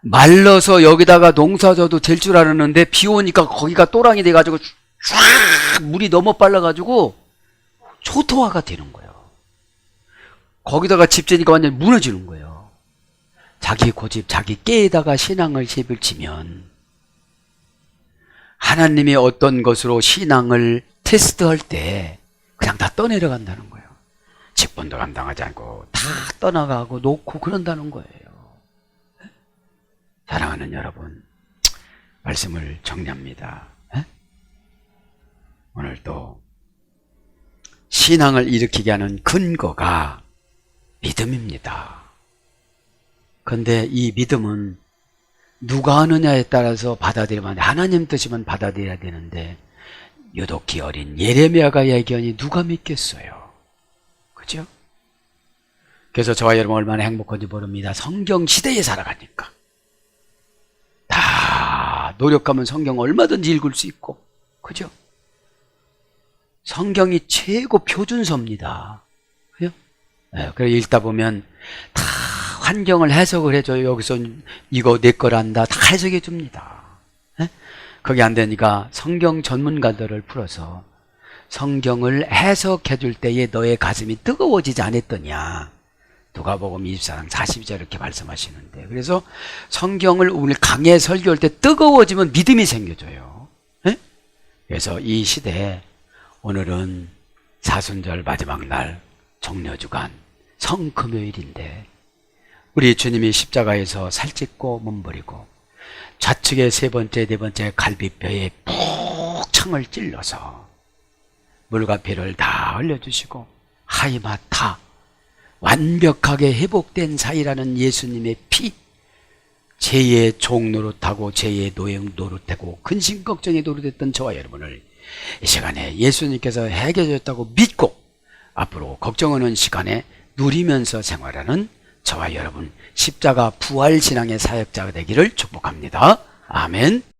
말러서 여기다가 농사 져도 될 줄 알았는데 비 오니까 거기가 또랑이 돼가지고 싹 물이 너무 빨라가지고 초토화가 되는 거예요. 거기다가 집 지니까 완전 무너지는 거예요. 자기 고집, 자기 깨에다가 신앙을 시비를 치면 하나님이 어떤 것으로 신앙을 테스트할 때 그냥 다 떠내려간다는 거예요. 직분도 감당하지 않고 다 떠나가고 놓고 그런다는 거예요. 사랑하는 여러분, 말씀을 정리합니다. 오늘 또 신앙을 일으키게 하는 근거가 믿음입니다. 그런데 이 믿음은 누가 하느냐에 따라서 받아들이면 하나님 뜻이면 받아들여야 되는데 유독히 어린 예레미야가 얘기하니 누가 믿겠어요? 그죠? 그래서 저와 여러분 얼마나 행복한지 모릅니다. 성경 시대에 살아가니까 다 노력하면 성경 얼마든지 읽을 수 있고, 그죠? 성경이 최고 표준서입니다. 그죠? 네, 그래서 읽다 보면 다 환경을 해석을 해줘요. 여기서 이거 내 거란다 다 해석해 줍니다. 네? 그게 안 되니까 성경 전문가들을 풀어서 성경을 해석해 줄 때에 너의 가슴이 뜨거워지지 않았더냐. 누가복음 24장 42절 이렇게 말씀하시는데, 그래서 성경을 오늘 강해 설교할 때 뜨거워지면 믿음이 생겨져요. 네? 그래서 이 시대에 오늘은 사순절 마지막 날 종려주간 성금요일인데 우리 주님이 십자가에서 살찢고 몸부리고 좌측에 세 번째, 네 번째 갈비뼈에 푹 창을 찔러서 물과 피를 다 흘려주시고 하이마타 완벽하게 회복된 사이라는 예수님의 피, 죄의 종 노릇하고 죄의 노예 노릇하고 근심 걱정에 노릇했던 저와 여러분을 이 시간에 예수님께서 해결해 줬다고 믿고 앞으로 걱정하는 시간에 누리면서 생활하는 저와 여러분 십자가 부활신앙의 사역자가 되기를 축복합니다. 아멘.